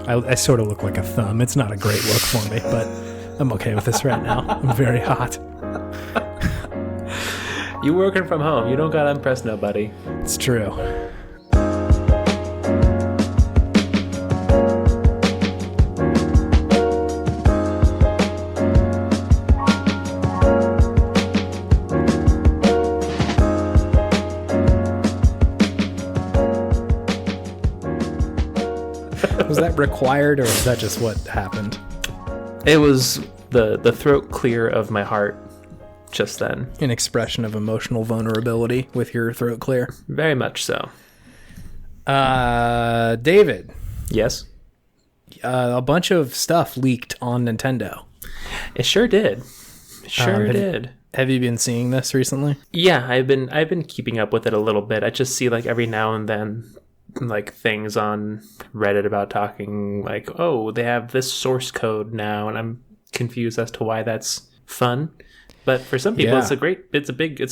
I sort of look like a thumb. It's not a great look for me, but I'm okay with this right now. I'm very hot. You working from home. You don't gotta impress nobody. It's true. Was that required, or is that just what happened? It was the throat clear of my heart just then. An expression of emotional vulnerability with your throat clear. Very much so. David. Yes? A bunch of stuff leaked on Nintendo. It sure did. It sure did. Have you been seeing this recently? Yeah, I've been keeping up with it a little bit. I just see like every now and then like things on Reddit about talking like, oh, they have this source code now, and I'm confused as to why that's fun. But for some people, it's a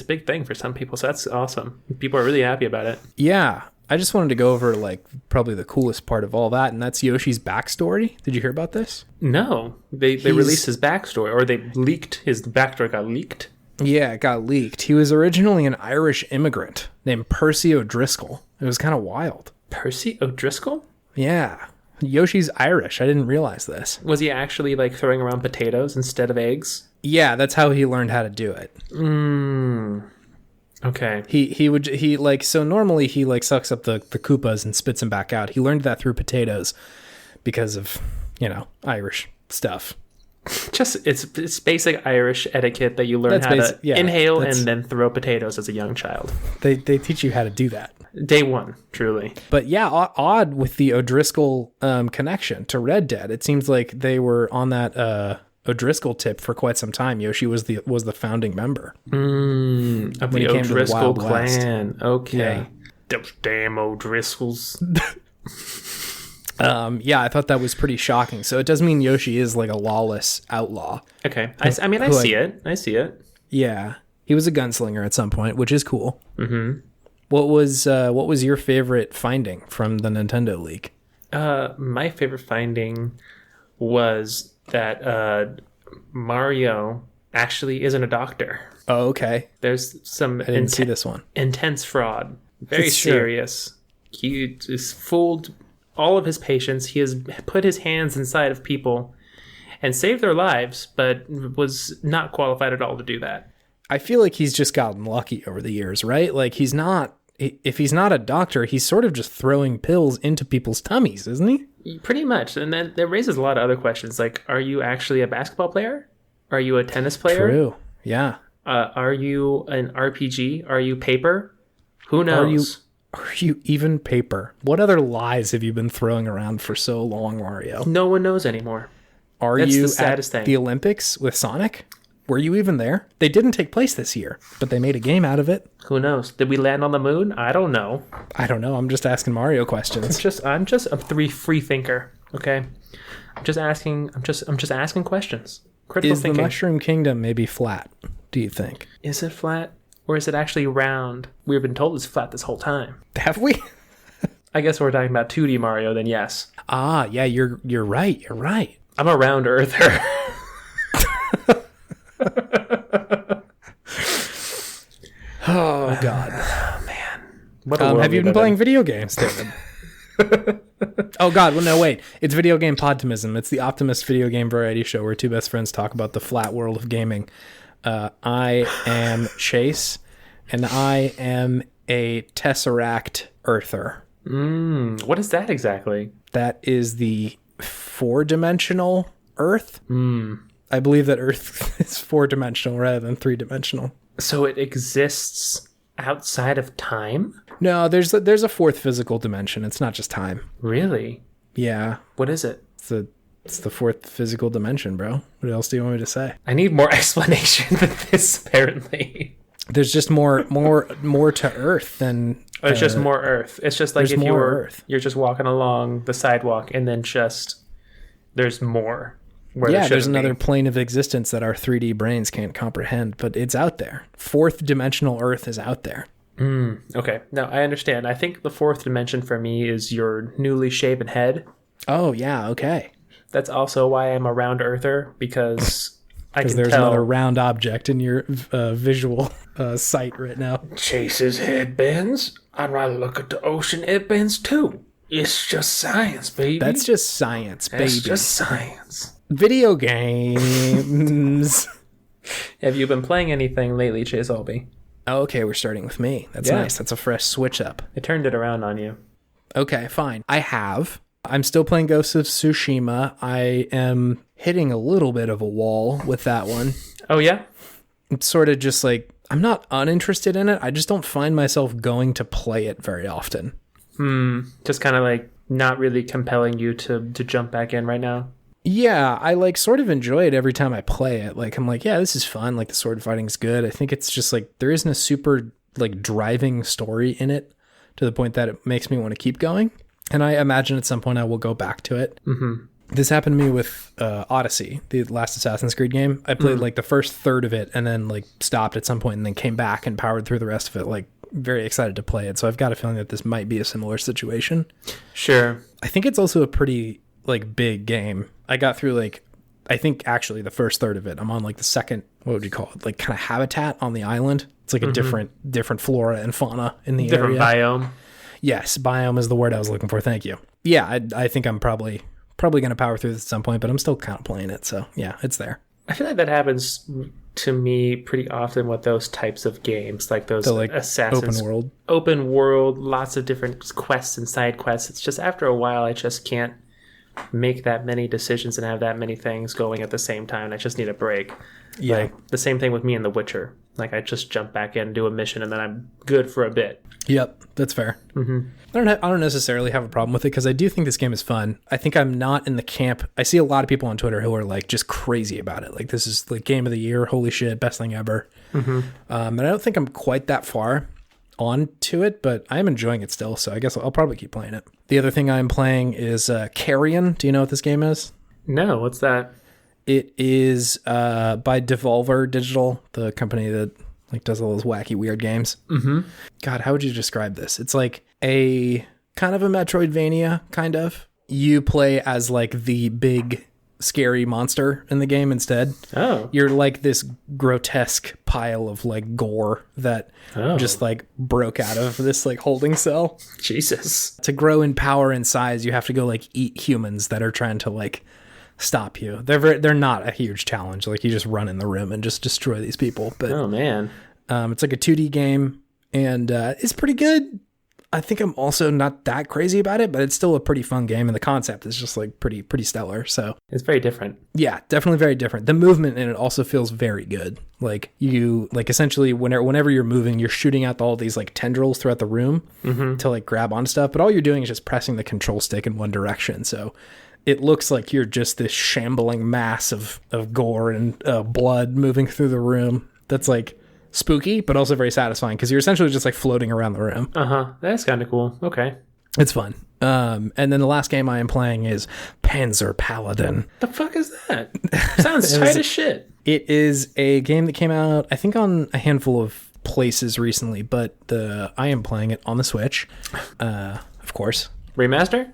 big thing for some people. So that's awesome. People are really happy about it. Yeah. I just wanted to go over like probably the coolest part of all that, and that's Yoshi's backstory. Did you hear about this? No, they released his backstory, or they leaked his backstory. Got leaked. Yeah, it got leaked. He was originally an Irish immigrant named Percy O'Driscoll. It was kind of wild. Percy O'Driscoll? Yeah. Yoshi's Irish. I didn't realize this. Was he actually like throwing around potatoes instead of eggs? Yeah, that's how he learned how to do it. Okay. So normally he like sucks up the Koopas and spits them back out. He learned that through potatoes because of, Irish stuff. Just it's basic Irish etiquette that you learn how to inhale and then throw potatoes as a young child. They teach you how to do that. Day one, truly. But yeah, odd with the O'Driscoll connection to Red Dead. It seems like they were on that O'Driscoll tip for quite some time. Yoshi was the founding member of the O'Driscoll clan. West. Okay, yeah. Those damn O'Driscolls. I thought that was pretty shocking. So it does mean Yoshi is like a lawless outlaw. Okay, I see it. I see it. Yeah, he was a gunslinger at some point, which is cool. Mm-hmm. What was your favorite finding from the Nintendo leak? My favorite finding was that Mario actually isn't a doctor. Oh, okay. There's some I didn't see this one. Intense fraud. Very serious. He has fooled all of his patients. He has put his hands inside of people and saved their lives, but was not qualified at all to do that. I feel like he's just gotten lucky over the years, right? Like if he's not a doctor, he's sort of just throwing pills into people's tummies, isn't he? Pretty much. And then that raises a lot of other questions. Like, are you actually a basketball player? Are you a tennis player? True. Yeah. Are you an RPG? Are you paper? Who knows? Are you even paper? What other lies have you been throwing around for so long, Mario? No one knows anymore. That's you the saddest thing. The Olympics with Sonic? Were you even there? They didn't take place this year, but they made a game out of it. Who knows? Did we land on the moon? I don't know. I'm just asking Mario questions. I'm just a free thinker. Okay, I'm just asking questions. Critical thinking. The Mushroom Kingdom maybe flat? Do you think? Is it flat, or is it actually round? We've been told it's flat this whole time. Have we? I guess we're talking about 2D Mario. Then yes. Ah, yeah. You're right. You're right. I'm a round earther. Oh God, man! Have you been playing video games, David? Oh God, well no, wait. It's Video Game Podtimism. It's the Optimist video game variety show where two best friends talk about the flat world of gaming. I am Chase, and I am a Tesseract Earther. What is that exactly? That is the 4-dimensional Earth. I believe that Earth is 4-dimensional rather than 3-dimensional. So it exists outside of time? No, there's a fourth physical dimension. It's not just time. Really? Yeah. What is it? It's the fourth physical dimension, bro. What else do you want me to say? I need more explanation than this, apparently. There's just more to Earth than... it's just more Earth. It's just like if you're just walking along the sidewalk and then just there's more. There's another plane of existence that our 3D brains can't comprehend, but it's out there. Fourth dimensional Earth is out there. Okay. No, I understand. I think the fourth dimension for me is your newly shaven head. Oh, yeah, okay. That's also why I'm a round earther, because I can there's tell. another round object in your visual sight right now. Chase's head bends. I'd rather look at the ocean. It bends too. It's just science, baby. That's just science, baby. It's just science. Video games. Have you been playing anything lately, Chase Albee? Okay, we're starting with me. That's nice. That's a fresh switch up. I turned it around on you. Okay, fine. I have. I'm still playing Ghost of Tsushima. I am hitting a little bit of a wall with that one. Oh, yeah? It's sort of just like, I'm not uninterested in it. I just don't find myself going to play it very often. Just kind of like not really compelling you to jump back in right now? Yeah, I like sort of enjoy it every time I play it. Like, I'm like, yeah, this is fun. Like, the sword fighting's good. I think it's just like, there isn't a super like driving story in it to the point that it makes me want to keep going. And I imagine at some point I will go back to it. Mm-hmm. This happened to me with Odyssey, the last Assassin's Creed game. I played like the first third of it and then like stopped at some point and then came back and powered through the rest of it. Like, very excited to play it. So I've got a feeling that this might be a similar situation. Sure. I think it's also a pretty like big game. I got through like, I think actually the first third of it. I'm on like the second, what would you call it? Like kind of habitat on the island. It's like a different flora and fauna in the different area. biome. Yes, biome is the word I was looking for. Thank you. Yeah, I think I'm probably going to power through this at some point, but I'm still kind of playing it. So yeah, it's there. I feel like that happens to me pretty often with those types of games, like those like Assassin's open world, lots of different quests and side quests. It's just after a while, I just can't make that many decisions and have that many things going at the same time. I just need a break. Yeah. Like the same thing with me in The Witcher. Like I just jump back in, do a mission, and then I'm good for a bit. Yep, that's fair. Mm-hmm. I don't necessarily have a problem with it because I do think this game is fun. I think I'm not in the camp. I see a lot of people on Twitter who are like just crazy about it. Like this is like game of the year. Holy shit, best thing ever. Mm-hmm. And I don't think I'm quite that far on to it, but I am enjoying it still. So I guess I'll probably keep playing it. The other thing I'm playing is Carrion. Do you know what this game is? No, what's that? It is by Devolver Digital, the company that like does all those wacky, weird games. Mm-hmm. God, how would you describe this? It's like a kind of a Metroidvania, kind of. You play as like the big, scary monster in the game instead. Oh. You're like this grotesque pile of like gore that just like broke out of this like holding cell. Jesus. To grow in power and size, you have to go like eat humans that are trying to like stop you. They're not a huge challenge. Like you just run in the room and just destroy these people. But oh man, it's like a 2D game and it's pretty good. I think I'm also not that crazy about it, but it's still a pretty fun game and the concept is just like pretty stellar. So it's very different. Yeah, definitely very different. The movement in it also feels very good. Like you like essentially whenever you're moving, you're shooting out all these like tendrils throughout the room to like grab onto stuff, but all you're doing is just pressing the control stick in one direction. So it looks like you're just this shambling mass of gore and blood moving through the room. That's like spooky, but also very satisfying because you're essentially just like floating around the room. That's kind of cool. Okay. It's fun. And then the last game I am playing is Panzer Paladin. The fuck is that? Sounds tight as shit. It is a game that came out, I think, on a handful of places recently, but I am playing it on the Switch, of course. Remaster?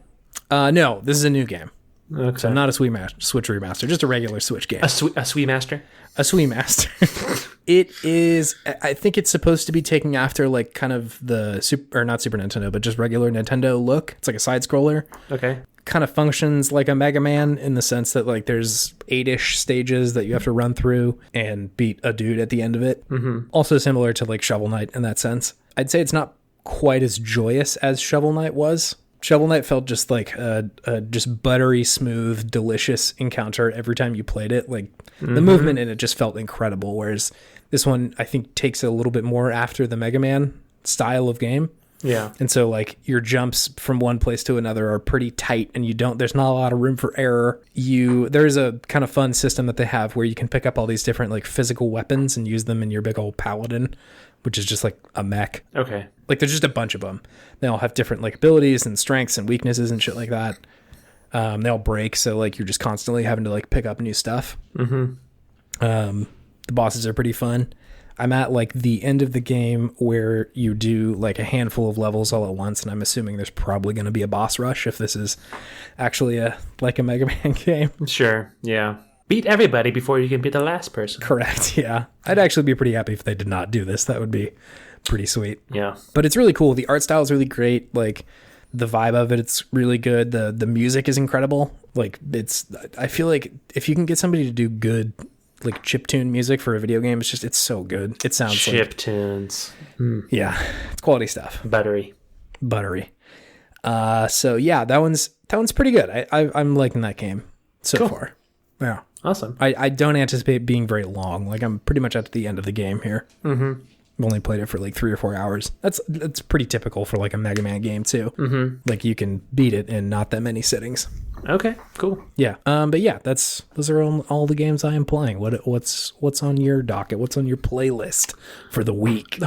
No, this is a new game. Okay. So not a Switch remaster, just a regular Switch game. A Swii Master? A Swii Master. It is, I think it's supposed to be taking after like kind of the not Super Nintendo, but just regular Nintendo look. It's like a side scroller. Okay. Kind of functions like a Mega Man in the sense that like there's 8-ish stages that you have to run through and beat a dude at the end of it. Mm-hmm. Also similar to like Shovel Knight in that sense. I'd say it's not quite as joyous as Shovel Knight was. Shovel Knight felt just like a just buttery smooth, delicious encounter every time you played it. Like the movement in it just felt incredible. Whereas this one, I think, takes a little bit more after the Mega Man style of game. Yeah. And so like your jumps from one place to another are pretty tight and there's not a lot of room for error. There's a kind of fun system that they have where you can pick up all these different like physical weapons and use them in your big old paladin, which is just like a mech. Okay. Like there's just a bunch of them. They all have different like abilities and strengths and weaknesses and shit like that. They all break. So like you're just constantly having to like pick up new stuff. Mm-hmm. The bosses are pretty fun. I'm at like the end of the game where you do like a handful of levels all at once, and I'm assuming there's probably going to be a boss rush if this is actually a Mega Man game. Sure, yeah. Beat everybody before you can be the last person. Correct, yeah. I'd actually be pretty happy if they did not do this. That would be pretty sweet. Yeah. But it's really cool. The art style is really great. Like, the vibe of it's really good. The music is incredible. Like, I feel like if you can get somebody to do good like chiptune music for a video game, it's so good. It sounds like chiptunes. Yeah, it's quality stuff. Buttery. So yeah, that one's pretty good. I'm liking that game so far. Yeah, awesome. I don't anticipate being very long. Like, I'm pretty much at the end of the game here. Mm-hmm. I've only played it for like 3 or 4 hours. That's pretty typical for like a Mega Man game too. Mm-hmm. Like, you can beat it in not that many sittings. Okay, cool. Yeah. But yeah, those are all the games I am playing. What's on your docket? What's on your playlist for the week?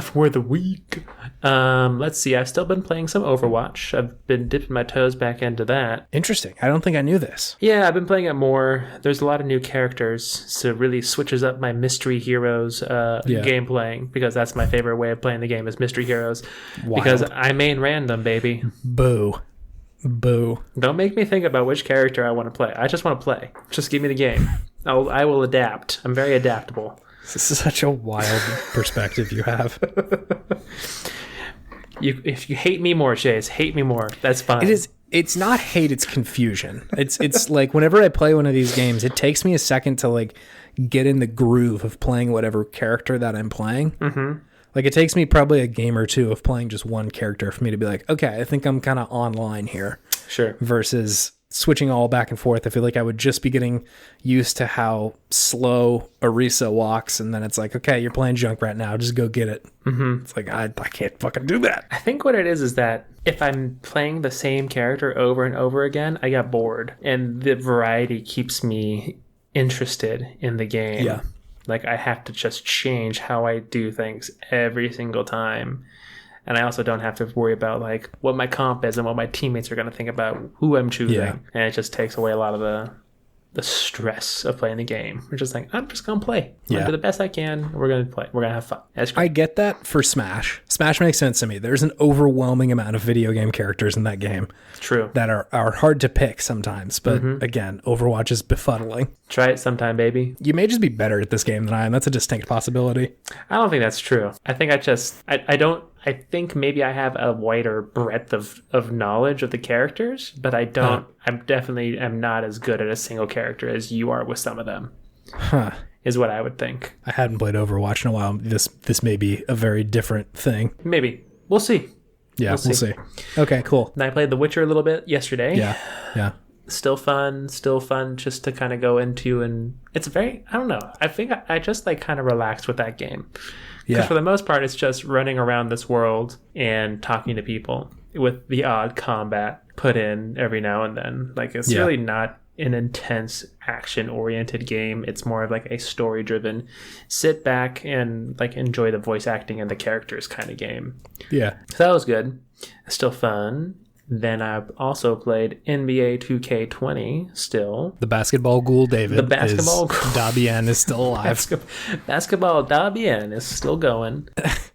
Let's see. I've still been playing some Overwatch. I've been dipping my toes back into that. Interesting. I don't think I knew this. Yeah, I've been playing it more. There's a lot of new characters, so it really switches up my Mystery Heroes game playing, because that's my favorite way of playing the game is Mystery Heroes. Wild. Because I main random, baby. Boo. Don't make me think about which character I want to play. I just want to play. Just give me the game. I will adapt. I'm very adaptable. This is such a wild perspective you have. If you hate me more, Chase, hate me more. That's fine. It is. It's not hate. It's confusion. It's like whenever I play one of these games, it takes me a second to like get in the groove of playing whatever character that I'm playing. Mm-hmm. Like, it takes me probably a game or two of playing just one character for me to be like, okay, I think I'm kind of online here. Sure. Versus switching all back and forth. I feel like I would just be getting used to how slow Orisa walks, and then it's like, okay, you're playing Junkrat now, just go get it. Mm-hmm. It's like, I can't fucking do that. I think what it is that if I'm playing the same character over and over again, I get bored, and the variety keeps me interested in the game. Yeah. Like, I have to just change how I do things every single time. And I also don't have to worry about, like, what my comp is and what my teammates are going to think about who I'm choosing. Yeah. And it just takes away a lot of the stress of playing the game. We're just like, I'm just going to play. I'm going to do the best I can. We're going to play. We're going to have fun. I get that for Smash. Smash makes sense to me. There's an overwhelming amount of video game characters in that game. True. That are hard to pick sometimes. But again, Overwatch is befuddling. Try it sometime, baby. You may just be better at this game than I am. That's a distinct possibility. I don't think that's true. I think I think maybe I have a wider breadth of knowledge of the characters, but I don't. I'm definitely am not as good at a single character as you are with some of them. Is what I would think. I hadn't played Overwatch in a while. This may be a very different thing. Maybe. We'll see. Yeah, we'll see. Okay, cool. And I played The Witcher a little bit yesterday. Yeah. Still fun just to kind of go into, and it's very, I don't know. I think I just like kind of relaxed with that game. Because for the most part, it's just running around this world and talking to people with the odd combat put in every now and then. Like, it's really not an intense action-oriented game. It's more of like a story-driven, sit back and like enjoy the voice acting and the characters kind of game. Yeah. So that was good. Still fun. Then I've also played NBA 2K20 still. The basketball ghoul David. The basketball ghoul. Dabian is still alive. Basketball Dabian is still going.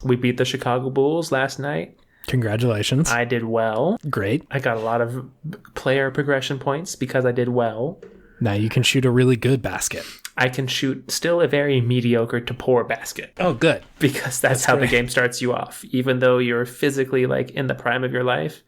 We beat the Chicago Bulls last night. Congratulations. I did well. Great. I got a lot of player progression points because I did well. Now you can shoot a really good basket. I can shoot still a very mediocre to poor basket. Oh, good. Because that's how the game starts you off. Even though you're physically like in the prime of your life,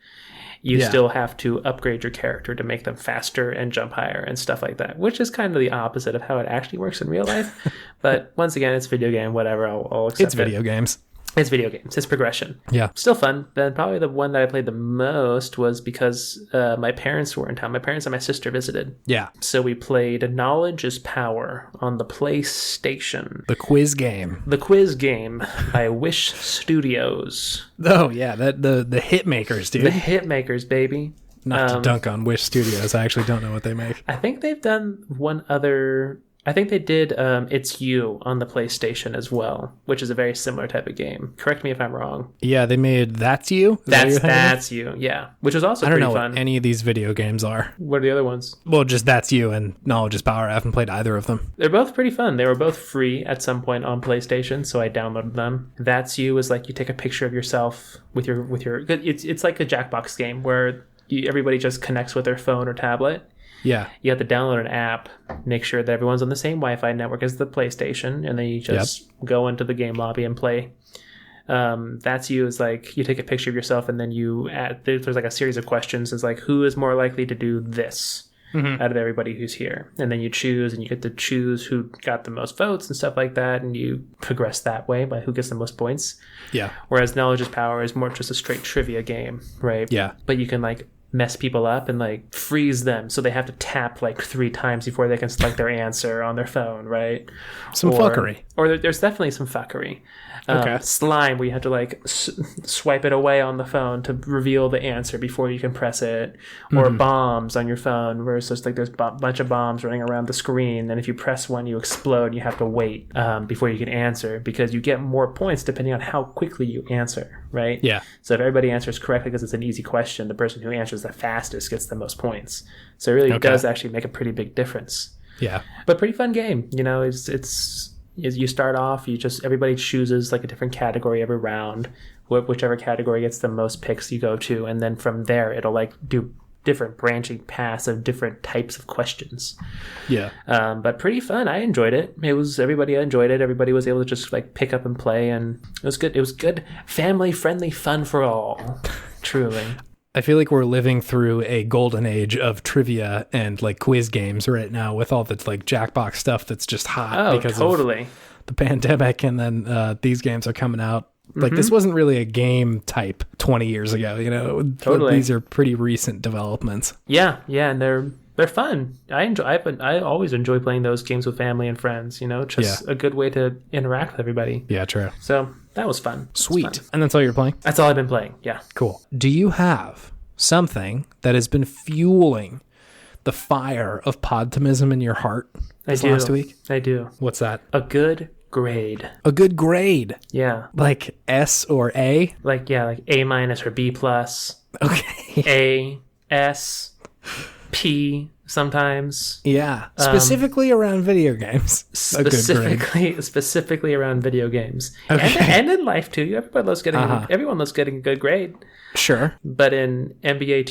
you still have to upgrade your character to make them faster and jump higher and stuff like that, which is kind of the opposite of how it actually works in real life. But once again, it's video game, whatever, I'll accept it. It's video games. It's video games. It's progression. Yeah. Still fun. Then probably the one that I played the most was because my parents were in town. My parents and my sister visited. Yeah. So we played Knowledge is Power on the PlayStation. The quiz game. The quiz game by Wish Studios. Oh, yeah. The hit makers, dude. The hit makers, baby. Not to dunk on Wish Studios. I actually don't know what they make. I think they've done one other I think they did It's You on the PlayStation as well, which is a very similar type of game. Correct me if I'm wrong. Yeah, they made That's You. That's You, yeah. Which was also pretty fun. I don't know what any of these video games are. What are the other ones? Well, just That's You and Knowledge is Power. I haven't played either of them. They're both pretty fun. They were both free at some point on PlayStation, so I downloaded them. That's You is like you take a picture of yourself with your. It's like a Jackbox game where everybody just connects with their phone or tablet. Yeah. You have to download an app, make sure that everyone's on the same Wi-Fi network as the PlayStation, and then you just go into the game lobby and play. That's You is like you take a picture of yourself and then you add, there's like a series of questions. It's like, who is more likely to do this out of everybody who's here? And then you choose, and you get to choose who got the most votes and stuff like that, and you progress that way by who gets the most points. Yeah. Whereas Knowledge is Power is more just a straight trivia game, right? Yeah. But you can like mess people up and like freeze them so they have to tap like 3 times before they can select their answer on their phone, right? Fuckery. Or there's definitely some fuckery. Okay. Slime, where you have to like swipe it away on the phone to reveal the answer before you can press it. Or bombs on your phone, where it's just like there's a bunch of bombs running around the screen, and if you press one, you explode. You have to wait before you can answer, because you get more points depending on how quickly you answer, right? Yeah. So if everybody answers correctly because it's an easy question, the person who answers the fastest gets the most points. So it really does actually make a pretty big difference. Yeah. But pretty fun game. You know, it's you start off, everybody chooses like a different category every round. Whichever category gets the most picks you go to, and then from there it'll like do different branching paths of different types of questions. Yeah. But pretty fun. I enjoyed it. Everybody enjoyed it. Everybody was able to just like pick up and play, and it was good. It was good, family friendly fun for all. Truly. I feel like we're living through a golden age of trivia and like quiz games right now, with all the like Jackbox stuff that's just hot because of the pandemic, and then these games are coming out. Like this wasn't really a game type 20 years ago, you know. Totally. These are pretty recent developments. Yeah, and they're fun. I always enjoy playing those games with family and friends, you know, just a good way to interact with everybody. Yeah, true. So that was fun. Sweet. And that's all you're playing? That's all I've been playing, yeah. Cool. Do you have something that has been fueling the fire of Podtimists in your heart last week? I do. What's that? A good grade. A good grade? Yeah. Like S or A? Like A- or B+. Okay. A, S, P sometimes. Yeah. Specifically around video games. Specifically around video games. Okay. And in life too. Everyone loves getting a good grade. Sure. But in NBA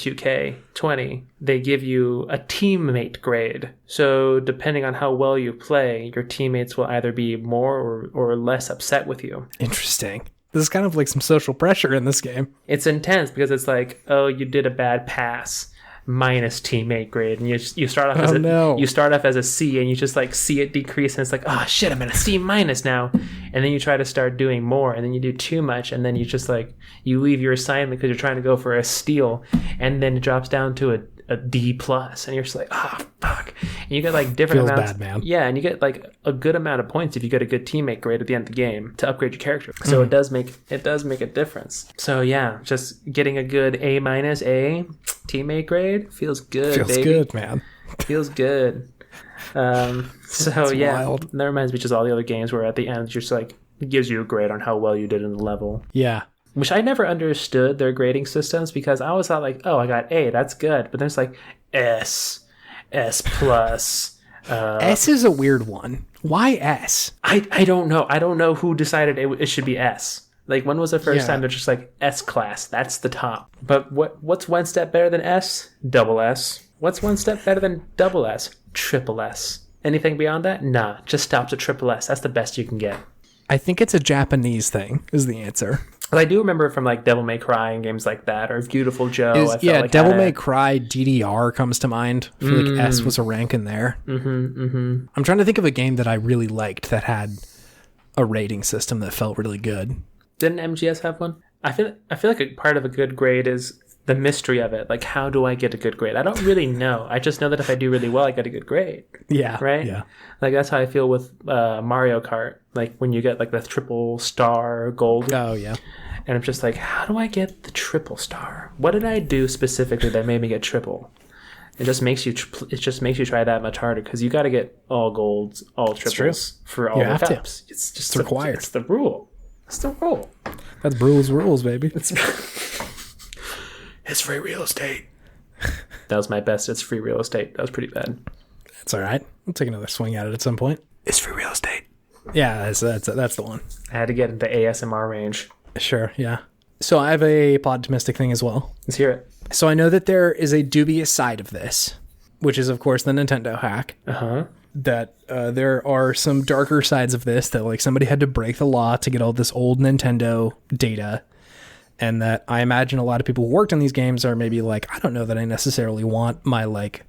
2K20, they give you a teammate grade. So depending on how well you play, your teammates will either be more or less upset with you. Interesting. This is kind of like some social pressure in this game. It's intense because it's like, oh, you did a bad pass, minus teammate grade, and you start off you start off as a C, and you just like see it decrease, and it's like, oh shit, I'm at a C minus now, and then you try to start doing more, and then you do too much, and then you just like you leave your assignment because you're trying to go for a steal, and then it drops down to a D+, and you're just like, oh fuck, and you get like different amounts. Bad, man. Yeah, and you get like a good amount of points if you get a good teammate grade at the end of the game to upgrade your character. So it does make a difference. So yeah, just getting a good A- A teammate grade feels good. Feels baby. good, man. Feels good. So yeah, wild. That reminds me just all the other games where at the end just like it gives you a grade on how well you did in the level. Yeah. Which I never understood their grading systems, because I always thought like, oh, I got A, that's good. But then it's like S+. S is a weird one. Why S? I don't know. I don't know who decided it should be S. Like, when was the first time they're just like, S class, that's the top. But what's one step better than S? Double S. What's one step better than double S? Triple S. Anything beyond that? Nah, just stops at triple S. That's the best you can get. I think it's a Japanese thing, is the answer. But I do remember from like Devil May Cry and games like that, or Beautiful Joe. Devil May Cry DDR comes to mind. I feel like S was a rank in there. I'm trying to think of a game that I really liked that had a rating system that felt really good. Didn't MGS have one? I feel like a part of a good grade is the mystery of it. Like, how do I get a good grade? I don't really know. I just know that if I do really well, I get a good grade. Yeah. Right? Yeah. Like, that's how I feel with Mario Kart. Like, when you get, like, the triple star gold. Oh, yeah. And I'm just like, how do I get the triple star? What did I do specifically that made me get triple? It just makes you try that much harder because you got to get all golds, all triples for all the cups. It's just required. It's the rule. It's the rule. That's rules, baby. It's free real estate. That was my best. It's free real estate. That was pretty bad. That's all right. We'll take another swing at it at some point. It's free real estate. Yeah, that's the one. I had to get into ASMR range. Sure, yeah. So I have a Podtimistic thing as well. Let's hear it. So I know that there is a dubious side of this, which is, of course, the Nintendo hack. Uh-huh. That there are some darker sides of this, that like somebody had to break the law to get all this old Nintendo data, and that I imagine a lot of people who worked on these games are maybe like, I don't know that I necessarily want my like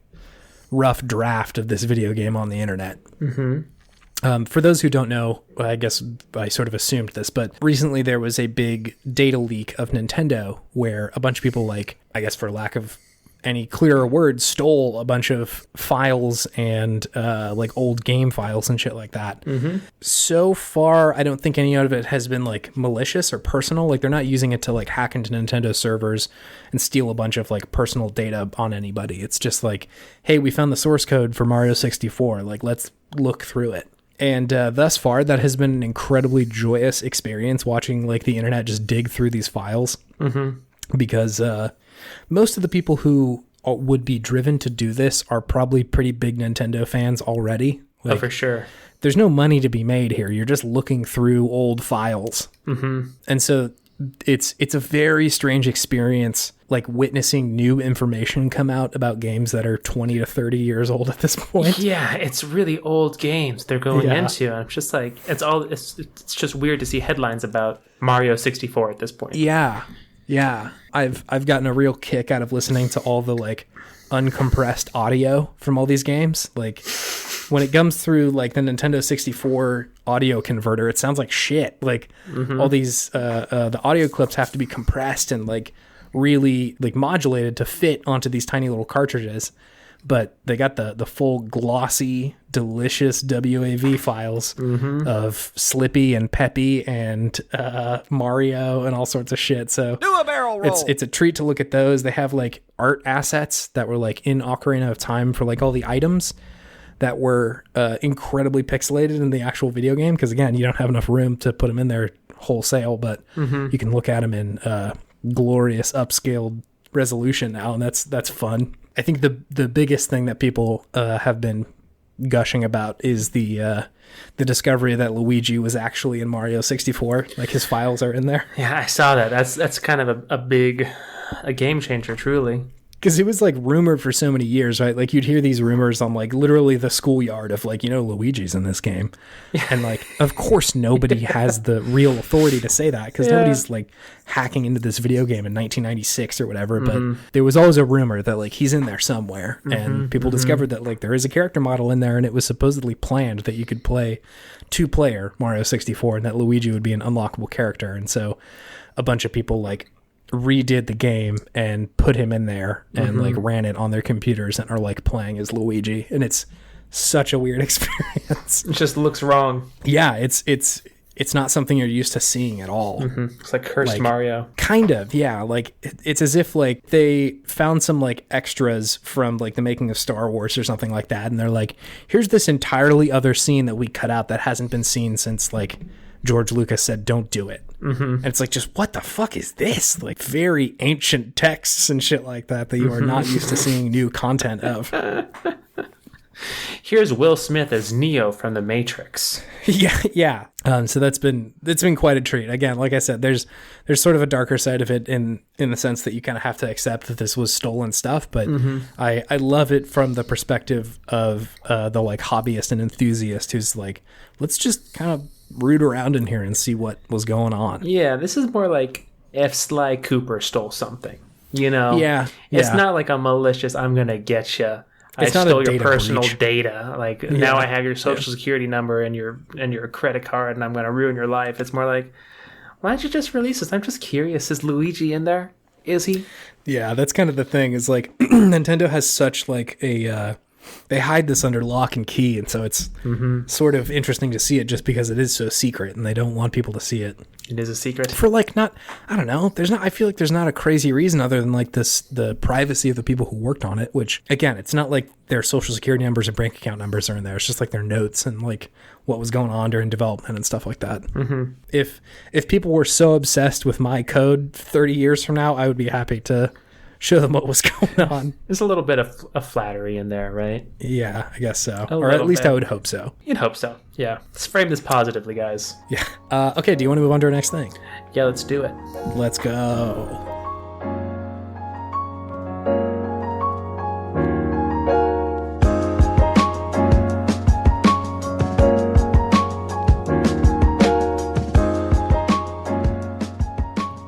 rough draft of this video game on the internet. Mm-hmm. For those who don't know, I guess I sort of assumed this, but recently there was a big data leak of Nintendo where a bunch of people, like, I guess for lack of any clearer words, stole a bunch of files and like old game files and shit like that. Mm-hmm. So far, I don't think any of it has been like malicious or personal. Like they're not using it to like hack into Nintendo servers and steal a bunch of like personal data on anybody. It's just like, hey, we found the source code for Mario 64. Like, let's look through it. And thus far, that has been an incredibly joyous experience watching like the internet just dig through these files. Mm-hmm. Because most of the people who would be driven to do this are probably pretty big Nintendo fans already. Like, for sure. There's no money to be made here. You're just looking through old files. Mm-hmm. And so it's a very strange experience, like witnessing new information come out about games that are 20 to 30 years old at this point. Yeah, it's really old games they're going into. And I'm just like, it's just weird to see headlines about Mario 64 at this point. Yeah. Yeah. I've gotten a real kick out of listening to all the like uncompressed audio from all these games. Like when it comes through like the Nintendo 64 audio converter, it sounds like shit. Like all these the audio clips have to be compressed and like really like modulated to fit onto these tiny little cartridges. But they got the full glossy, delicious WAV files of Slippy and Peppy and Mario and all sorts of shit. So do a barrel roll. It's a treat to look at those. They have like art assets that were like in Ocarina of Time for like all the items that were incredibly pixelated in the actual video game. Because again, you don't have enough room to put them in there wholesale, but you can look at them in glorious upscaled resolution now, and that's fun. I think the biggest thing that people have been gushing about is the discovery that Luigi was actually in Mario 64. Like his files are in there. Yeah, I saw that. That's kind of a big game changer, truly. Because it was like rumored for so many years, right? Like you'd hear these rumors on like literally the schoolyard of like, Luigi's in this game. And like, of course, nobody has the real authority to say that because nobody's like hacking into this video game in 1996 or whatever. But there was always a rumor that like he's in there somewhere. And people discovered that like there is a character model in there and it was supposedly planned that you could play 2-player Mario 64 and that Luigi would be an unlockable character. And so a bunch of people like redid the game and put him in there and like ran it on their computers and are like playing as Luigi, and it's such a weird experience. It just looks wrong. Yeah, it's not something you're used to seeing at all. It's like cursed Mario. Kind of, yeah. Like it's as if like they found some like extras from like the making of Star Wars or something like that, and they're like, here's this entirely other scene that we cut out that hasn't been seen since like George Lucas said don't do it. And it's like, just what the fuck is this? Like very ancient texts and shit like that you are not used to seeing new content of. Here's Will Smith as Neo from The Matrix. Yeah. So it's been quite a treat. Again, like I said, there's sort of a darker side of it in the sense that you kind of have to accept that this was stolen stuff. But I love it from the perspective of the like hobbyist and enthusiast who's like, let's just kind of root around in here and see what was going on. Yeah, this is more like if Sly Cooper stole something. Yeah. It's not like a malicious, I'm going to get you. I stole your personal data. Like now I have your social security number and your credit card and I'm going to ruin your life. It's more like, why don't you just release this? I'm just curious. Is Luigi in there? Is he? Yeah, that's kind of the thing is like Nintendo has such like a they hide this under lock and key, and so it's sort of interesting to see it just because it is so secret, and they don't want people to see it. It is a secret. For like not, I don't know. I feel like there's not a crazy reason other than like the privacy of the people who worked on it. Which again, it's not like their social security numbers and bank account numbers are in there. It's just like their notes and like what was going on during development and stuff like that. Mm-hmm. If people were so obsessed with my code 30 years from now, I would be happy to show them what was going on. There's a little bit of flattery in there, right? Yeah, I guess so. Or at least I would hope so. You'd hope so. Yeah. Let's frame this positively, guys. Yeah. Okay, do you want to move on to our next thing? Yeah, let's do it. Let's go.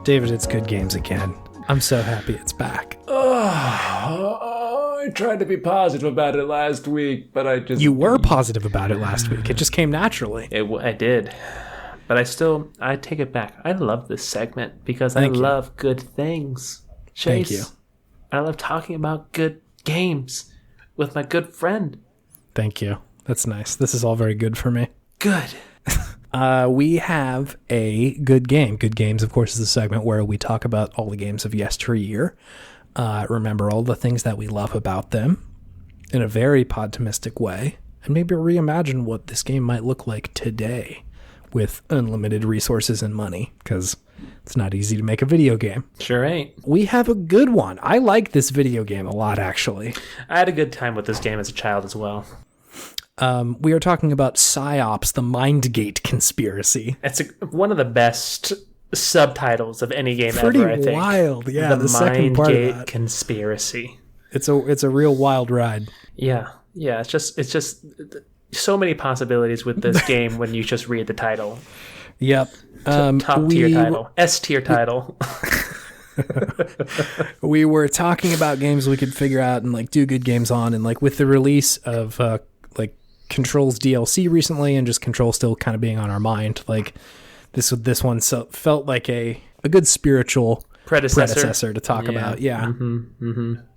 David, it's Good Games again. I'm so happy it's back. I tried to be positive about it last week, but I just... You were positive about it last week. It just came naturally. I did. But I take it back. I love this segment because I love good things. Chase, Thank you. I love talking about good games with my good friend. Thank you. That's nice. This is all very good for me. Good. We have a good game. Good Games, of course, is a segment where we talk about all the games of yesteryear. Remember all the things that we love about them in a very podtimistic way, and maybe reimagine what this game might look like today with unlimited resources and money, because it's not easy to make a video game. Sure ain't. We have a good one. I like this video game a lot, actually. I had a good time with this game as a child as well. We are talking about Psi Ops, the Mindgate Conspiracy. It's one of the best subtitles of any game Pretty ever, I think. Wild, yeah. The second part of Mindgate that. Conspiracy. It's a real wild ride. Yeah. It's just so many possibilities with this game when you just read the title. Yep. Top tier title. S tier title. We were talking about games we could figure out and like do good games on, and like with the release of like Control's DLC recently, and just Control still kind of being on our mind, like this one felt like a good spiritual predecessor to talk about. Yeah.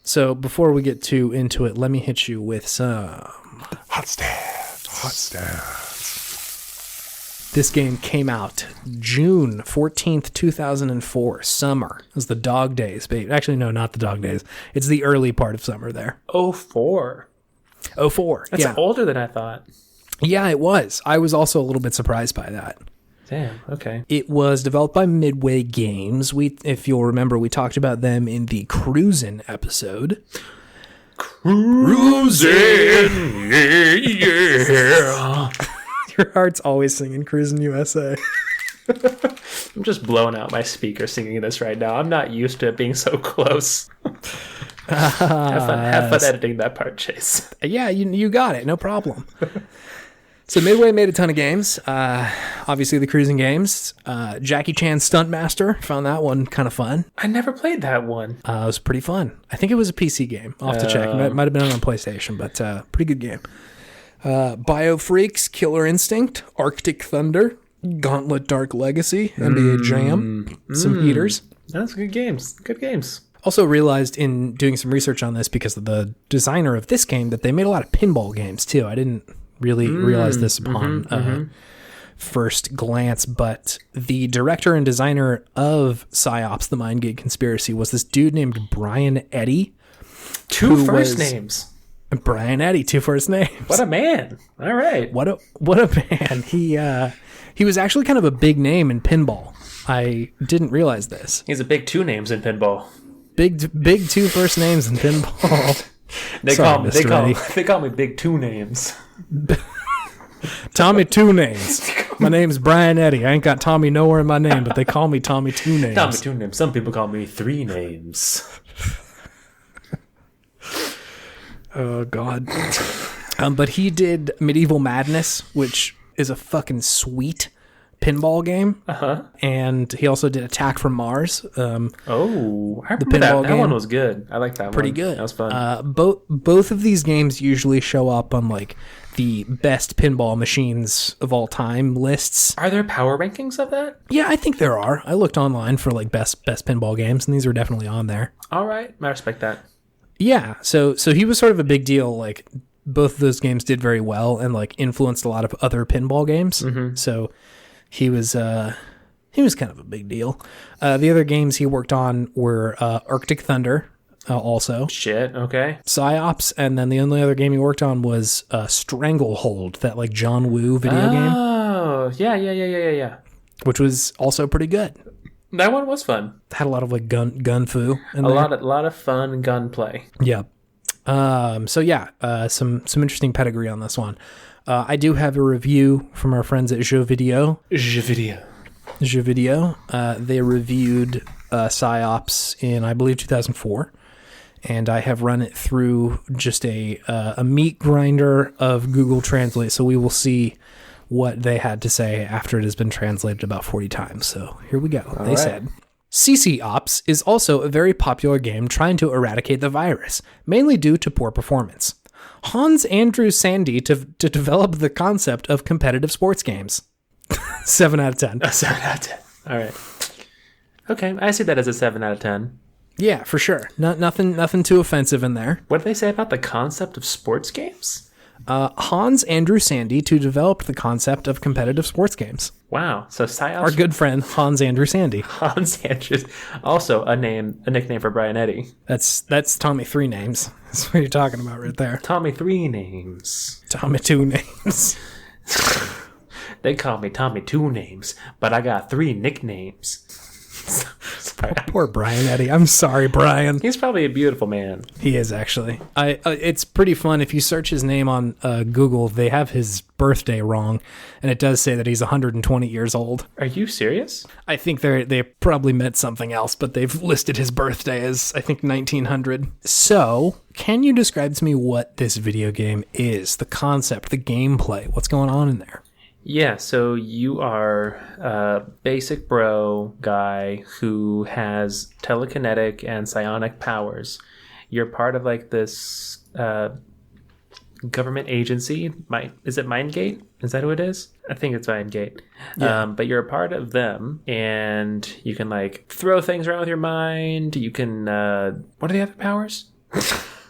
So before we get too into it, let me hit you with some Hot stats. This game came out June 14th, 2004, summer. It was the dog days, babe. Actually, no, not the dog days. It's the early part of summer there. 04. 04. That's yeah. older than I thought. Yeah, it was. I was also a little bit surprised by that. Damn, okay. It was developed by Midway Games. If you'll remember, we talked about them in the Cruisin' episode. Cruising, yeah. Your heart's always singing Cruisin' USA. I'm just blowing out my speaker singing this right now. I'm not used to it being so close. Have fun editing that part, Chase. Yeah, you got it. No problem. So Midway made a ton of games. Obviously, the cruising games. Jackie Chan Stuntmaster. Found that one kind of fun. I never played that one. It was pretty fun. I think it was a PC game. I'll have to check. Might have been on PlayStation, but pretty good game. BioFreaks, Killer Instinct, Arctic Thunder, Gauntlet Dark Legacy, NBA Jam, some heaters. That's good games. Good games. Also realized in doing some research on this, because of the designer of this game, that they made a lot of pinball games too. I didn't really realize this upon first glance, but the director and designer of Psi Ops, the Mindgate Conspiracy, was this dude named Brian Eddy. Two first names. Brian Eddy, two first names. What a man. All right. What a man. He was actually kind of a big name in pinball. I didn't realize this. He's a big two names in pinball. Big two first names in pinball. They call me Big Two Names. Tommy Two Names. My name's Brian Eddy. I ain't got Tommy nowhere in my name, but they call me Tommy Two Names. Tommy Two Names. Some people call me Three Names. Oh, God. But he did Medieval Madness, which is a fucking sweet pinball game. And he also did Attack from Mars. I remember that one was good. I like that one. Pretty good. That was fun. Both of these games usually show up on like the best pinball machines of all time lists. Are there power rankings of that? Yeah, I think there are. I looked online for like best pinball games, and these were definitely on there. All right. I respect that. Yeah, so he was sort of a big deal, like both of those games did very well and like influenced a lot of other pinball games. So he was kind of a big deal. The other games he worked on were Arctic Thunder, also Shit. Okay. Psi Ops, and then the only other game he worked on was Stranglehold, that like John Woo video game, Oh, yeah. which was also pretty good. That one was fun. Had a lot of like gun fu in A there. lot of fun gunplay. Yeah. Some interesting pedigree on this one. I do have a review from our friends at Jeux Video. Jeux Video. They reviewed Psi Ops in, I believe, 2004. And I have run it through just a meat grinder of Google Translate. So we will see what they had to say after it has been translated about 40 times. So here we go. They said, Psi Ops is also a very popular game trying to eradicate the virus, mainly due to poor performance. Hans Andrew Sandy to develop the concept of competitive sports games. 7 out of 10. A 7 out of 10. All right. Okay, I see that as a 7 out of 10. Yeah, for sure. Nothing too offensive in there. What did they say about the concept of sports games? Hans Andrew Sandy to develop the concept of competitive sports games. Wow. So Psi Ops. Our good friend Hans Andrew Sandy. Hans Andrews. Also a nickname for Brian Eddy. That's Tommy 3 names. That's what you're talking about right there. Tommy 3 names. Tommy 2 names. They call me Tommy 2 names, but I got 3 nicknames. Sorry. Poor Brian Eddy. I'm sorry, Brian. He's probably a beautiful man. He is, actually. It's pretty fun. If you search his name on Google, they have his birthday wrong, and it does say that he's 120 years old. Are you serious? I think they probably meant something else, but they've listed his birthday as, I think, 1900. So, can you describe to me what this video game is? The concept, the gameplay, what's going on in there? Yeah, so you are a basic bro guy who has telekinetic and psionic powers. You're part of like this government agency. Is it Mindgate? Is that who it is? I think it's Mindgate. Yeah. But you're a part of them, and you can like throw things around with your mind. You can what are the other powers?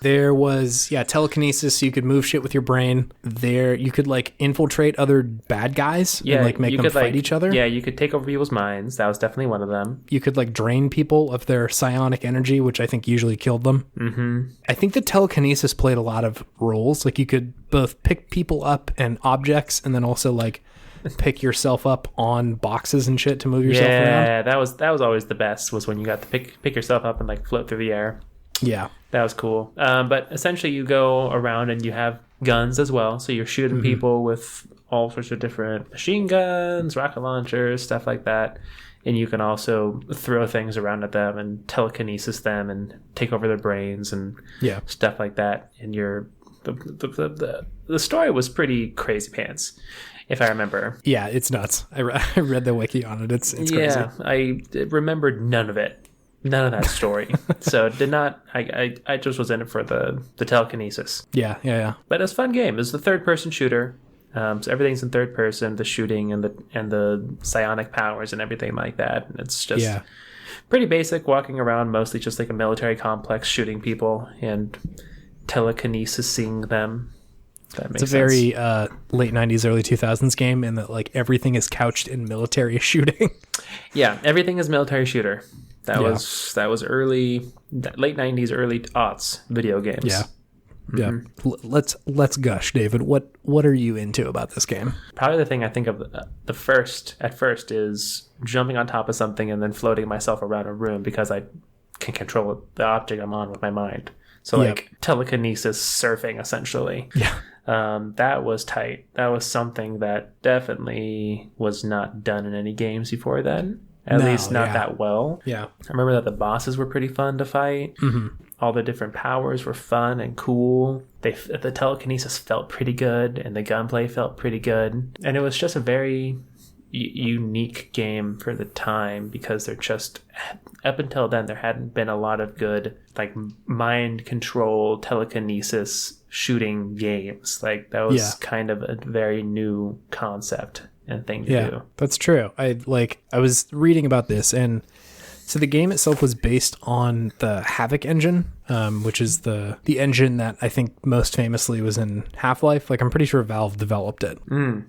There was, telekinesis, so you could move shit with your brain. There, you could, like, infiltrate other bad guys and, like, make them fight each other. Yeah, you could take over people's minds. That was definitely one of them. You could, like, drain people of their psionic energy, which I think usually killed them. Mm-hmm. I think the telekinesis played a lot of roles. Like, you could both pick people up and objects, and then also, like, pick yourself up on boxes and shit to move yourself around. Yeah, that was always the best, was when you got to pick yourself up and, like, float through the air. Yeah. That was cool. But essentially you go around and you have guns as well. So you're shooting people with all sorts of different machine guns, rocket launchers, stuff like that. And you can also throw things around at them and telekinesis them and take over their brains and stuff like that. And the story was pretty crazy pants, if I remember. Yeah, it's nuts. I read the wiki on it. It's crazy. Yeah, I remembered none of it. None of that story. So did not. I just was in it for the telekinesis. Yeah. But it's a fun game. It's the third person shooter. So everything's in third person. The shooting and the psionic powers and everything like that. And it's just pretty basic. Walking around, mostly just like a military complex, shooting people and telekinesising them. That makes sense. It's a very late 90s, early 2000s game, in that like everything is couched in military shooting. Yeah, everything is military shooter. That was early, late 90s, early aughts video games. Yeah. Let's gush, David. What are you into about this game? Probably the thing I think of at first is jumping on top of something and then floating myself around a room because I can control the object I'm on with my mind. So like telekinesis surfing, essentially. Yeah. That was tight. That was something that definitely was not done in any games before then. At least not that well. Yeah. I remember that the bosses were pretty fun to fight. Mm-hmm. All the different powers were fun and cool. The telekinesis felt pretty good, and the gunplay felt pretty good. And it was just a very unique game for the time, because there just, up until then, there hadn't been a lot of good like mind control telekinesis shooting games. Like that was kind of a very new concept and thing to do. That's true. I was reading about this, and So the game itself was based on the Havoc engine, which is the engine that I think most famously was in Half-Life. Like, I'm pretty sure Valve developed it.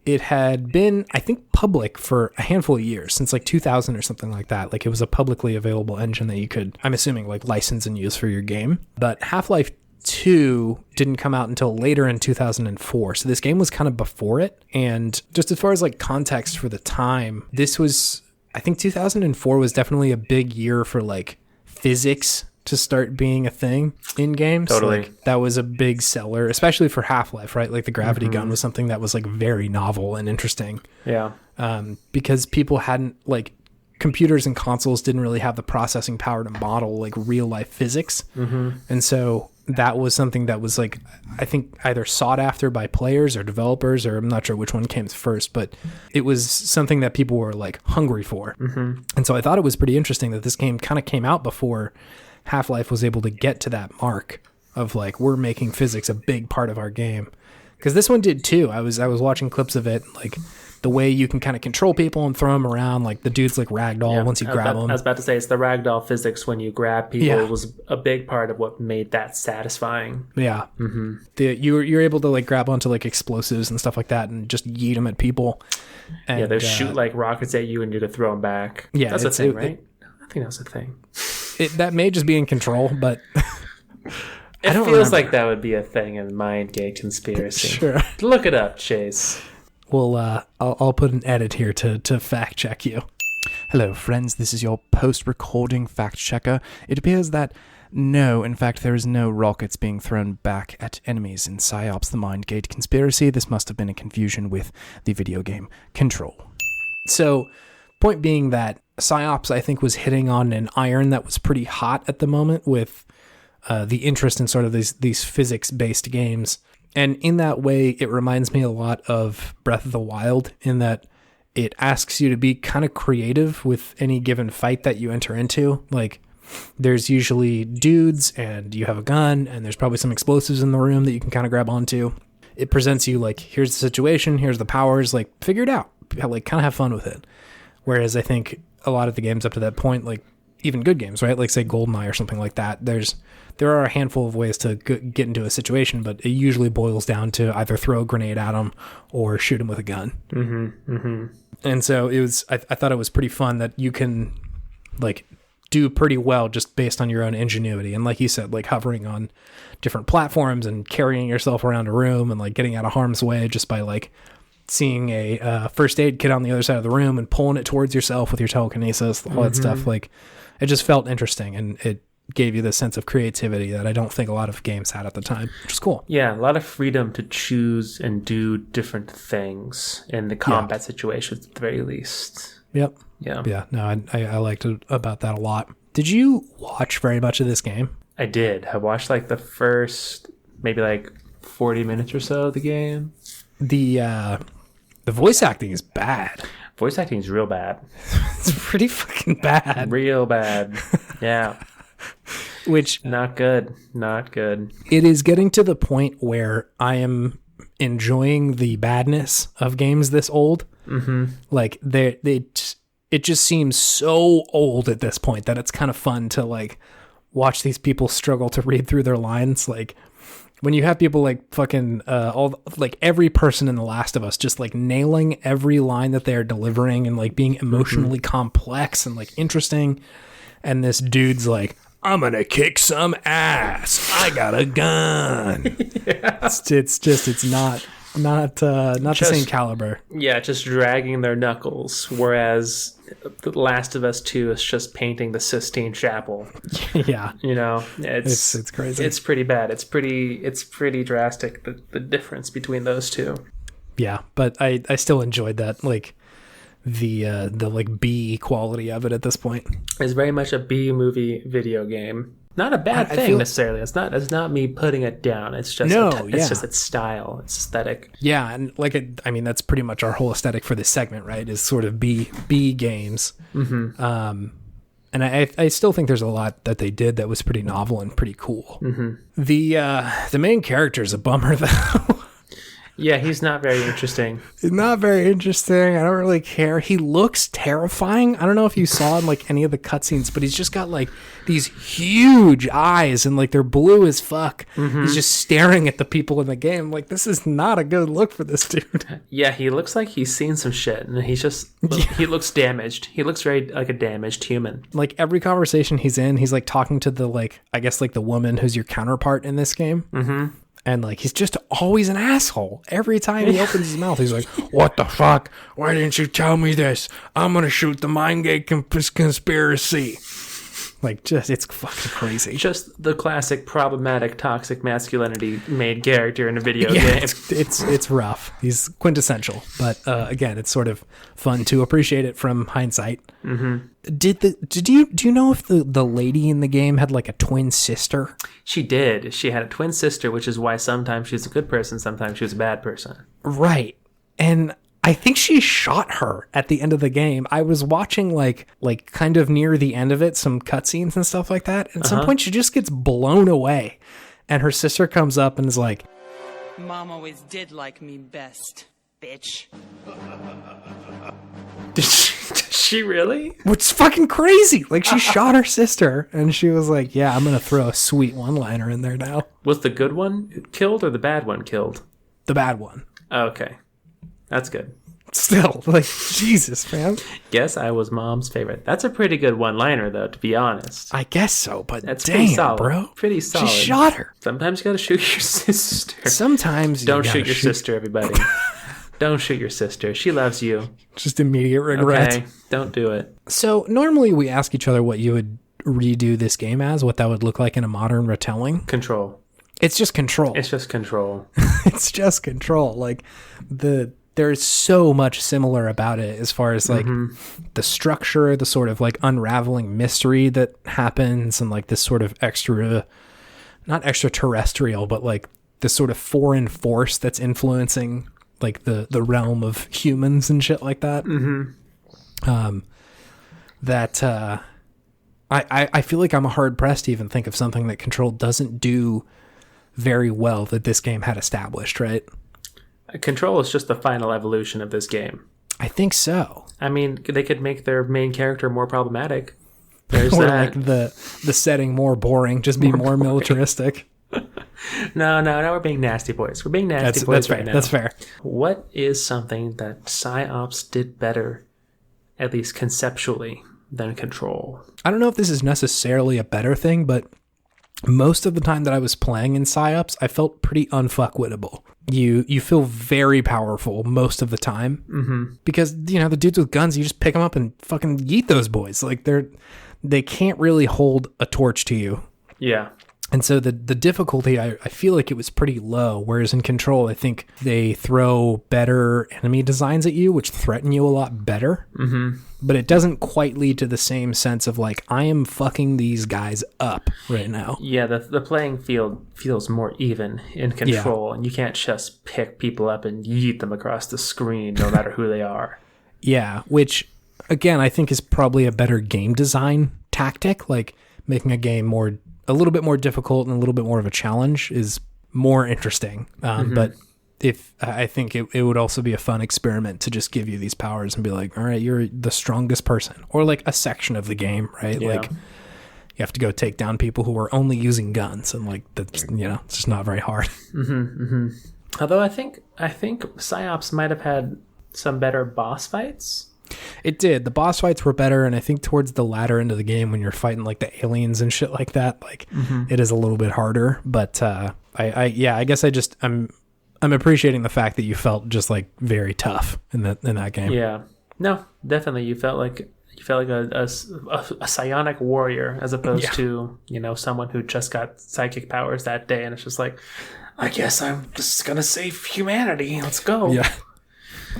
It had been, I think, public for a handful of years, since like 2000 or something like that. Like, it was a publicly available engine that you could, I'm assuming, like, license and use for your game. But Half-Life 2 didn't come out until later in 2004. So this game was kind of before it. And just as far as like context for the time, this was, I think 2004 was definitely a big year for like physics to start being a thing in games. Totally. Like, that was a big seller, especially for Half-Life, right? Like the gravity gun was something that was like very novel and interesting. Yeah. Because people hadn't, like, computers and consoles didn't really have the processing power to model like real life physics. And so that was something that was like, I think either sought after by players or developers, or I'm not sure which one came first, but it was something that people were like hungry for. And so I thought it was pretty interesting that this game kind of came out before Half-Life was able to get to that mark of like, we're making physics a big part of our game. Because this one did too. I was watching clips of it, like the way you can kind of control people and throw them around, like the dude's like ragdoll once you grab them. I was about to say, it's the ragdoll physics when you grab people was a big part of what made that satisfying. Yeah. You're able to like grab onto like explosives and stuff like that and just yeet them at people. And, they shoot like rockets at you and you to throw them back. Yeah, that's a thing, right? I think that's a thing. That may just be in Control, but it feels like that would be a thing in Mind Gate Conspiracy. Sure. Look it up, Chase. Well, I'll put an edit here to fact check you. Hello, friends. This is your post-recording fact checker. It appears that no, in fact, there is no rockets being thrown back at enemies in Psi Ops: The Mind Gate Conspiracy. This must have been a confusion with the video game Control. So, point being that Psi Ops, I think, was hitting on an iron that was pretty hot at the moment with the interest in sort of these physics-based games. And in that way, it reminds me a lot of Breath of the Wild in that it asks you to be kind of creative with any given fight that you enter into. Like, there's usually dudes and you have a gun and there's probably some explosives in the room that you can kind of grab onto. It presents you like, here's the situation, here's the powers, like, figure it out. Like, kind of have fun with it. Whereas I think a lot of the games up to that point, like even good games, right? Like say GoldenEye or something like that. There are a handful of ways to get into a situation, but it usually boils down to either throw a grenade at them or shoot them with a gun. And so it was. I thought it was pretty fun that you can like do pretty well just based on your own ingenuity. And like you said, like hovering on different platforms and carrying yourself around a room and like getting out of harm's way just by like seeing a first aid kit on the other side of the room and pulling it towards yourself with your telekinesis, all that stuff. Like, it just felt interesting, and it gave you this sense of creativity that I don't think a lot of games had at the time, which is cool. Yeah, a lot of freedom to choose and do different things in the combat situations at the very least. Yep. Yeah. Yeah, no, I liked it about that a lot. Did you watch very much of this game? I did. I watched like the first maybe like 40 minutes or so of the game. The voice acting is bad. Voice acting is real bad. It's pretty fucking bad. Real bad. Yeah. Which not good. Not good. It is getting to the point where I am enjoying the badness of games this old. Like it just seems so old at this point that it's kind of fun to like watch these people struggle to read through their lines. Like when you have people like fucking every person in The Last of Us just like nailing every line that they're delivering and like being emotionally complex and like interesting, and this dude's like, I'm gonna kick some ass, I got a gun. It's not the same caliber. Yeah, just dragging their knuckles, whereas The Last of Us 2 is just painting the Sistine Chapel. Yeah. You know, it's crazy. It's pretty bad. It's pretty drastic, the difference between those two. Yeah, but I still enjoyed that, like the like B quality of it at this point. It's very much a B movie video game. Not a bad thing necessarily. It's not me putting it down. It's just just its style, its aesthetic. Yeah, and I mean that's pretty much our whole aesthetic for this segment, right? Is sort of B games. And I still think there's a lot that they did that was pretty novel and pretty cool. The main character is a bummer though. Yeah, he's not very interesting. He's not very interesting. I don't really care. He looks terrifying. I don't know if you saw in like any of the cutscenes, but he's just got like these huge eyes and like they're blue as fuck. He's just staring at the people in the game. Like, this is not a good look for this dude. Yeah, he looks like he's seen some shit, and he looks damaged. He looks very like a damaged human. Like every conversation he's in, he's like talking to the like, I guess like the woman who's your counterpart in this game. Mm-hmm. And like he's just always an asshole. Every time he opens his mouth, he's like, "What the fuck? Why didn't you tell me this? I'm gonna shoot the Mindgate conspiracy." Like, just it's fucking crazy. Just the classic problematic toxic masculinity made character in a video game. It's rough. He's quintessential, but again, it's sort of fun to appreciate it from hindsight. Mm-hmm. Do you know if the lady in the game had like a twin sister? She did. She had a twin sister, which is why sometimes she's a good person, sometimes she was a bad person. Right, and I think she shot her at the end of the game. I was watching like kind of near the end of it, some cutscenes and stuff like that. And at some point she just gets blown away. And her sister comes up and is like, Mom always did like me best, bitch. Did she really? What's fucking crazy? Like, she shot her sister and she was like, yeah, I'm going to throw a sweet one-liner in there now. Was the good one killed or the bad one killed? The bad one. Oh, okay. That's good. Still, like, Jesus, man. Guess I was Mom's favorite. That's a pretty good one-liner, though, to be honest. I guess so, but that's damn, pretty solid, bro. Pretty solid. She shot her. Sometimes you gotta shoot your sister. Sometimes Don't shoot your sister, everybody. Don't shoot your sister. She loves you. Just immediate regret. Okay, don't do it. So, normally we ask each other what you would redo this game as, what that would look like in a modern retelling. Control. It's just Control. It's just Control. It's just Control. Like, there's so much similar about it as far as like the structure, the sort of like unraveling mystery that happens, and like this sort of not extraterrestrial, but like this sort of foreign force that's influencing like the realm of humans and shit like that. I feel like I'm hard pressed to even think of something that Control doesn't do very well that this game had established, right? Control is just the final evolution of this game. I think so. I mean, they could make their main character more problematic. There's or that. like the setting more boring, just be more militaristic. No, we're being nasty boys. We're being nasty boys that's right fair. now. That's fair. What is something that Psi Ops did better, at least conceptually, than Control? I don't know if this is necessarily a better thing, but most of the time that I was playing in Psi Ops, I felt pretty unfuckwittable. You feel very powerful most of the time because, you know, the dudes with guns, you just pick them up and fucking yeet those boys. Like they can't really hold a torch to you. Yeah. And so the difficulty, I feel like it was pretty low, whereas in Control, I think they throw better enemy designs at you, which threaten you a lot better. Mm-hmm. But it doesn't quite lead to the same sense of like, I am fucking these guys up right now. Yeah, the playing field feels more even in Control, and you can't just pick people up and yeet them across the screen no matter who they are. Yeah, which, again, I think is probably a better game design tactic, like making a game a little bit more difficult and a little bit more of a challenge is more interesting. But I think it would also be a fun experiment to just give you these powers and be like, all right, you're the strongest person, or like a section of the game, right? Yeah. Like you have to go take down people who are only using guns, and like that's, you know, it's just not very hard. Although I think Psi Ops might have had some better boss fights. It did. The boss fights were better, and I think towards the latter end of the game when you're fighting like the aliens and shit like that, like it is a little bit harder. But I guess I'm appreciating the fact that you felt just like very tough in that game. Yeah. No, definitely. You felt like a psionic warrior as opposed to, you know, someone who just got psychic powers that day, and it's just like, I guess I'm just gonna save humanity. Let's go. Yeah.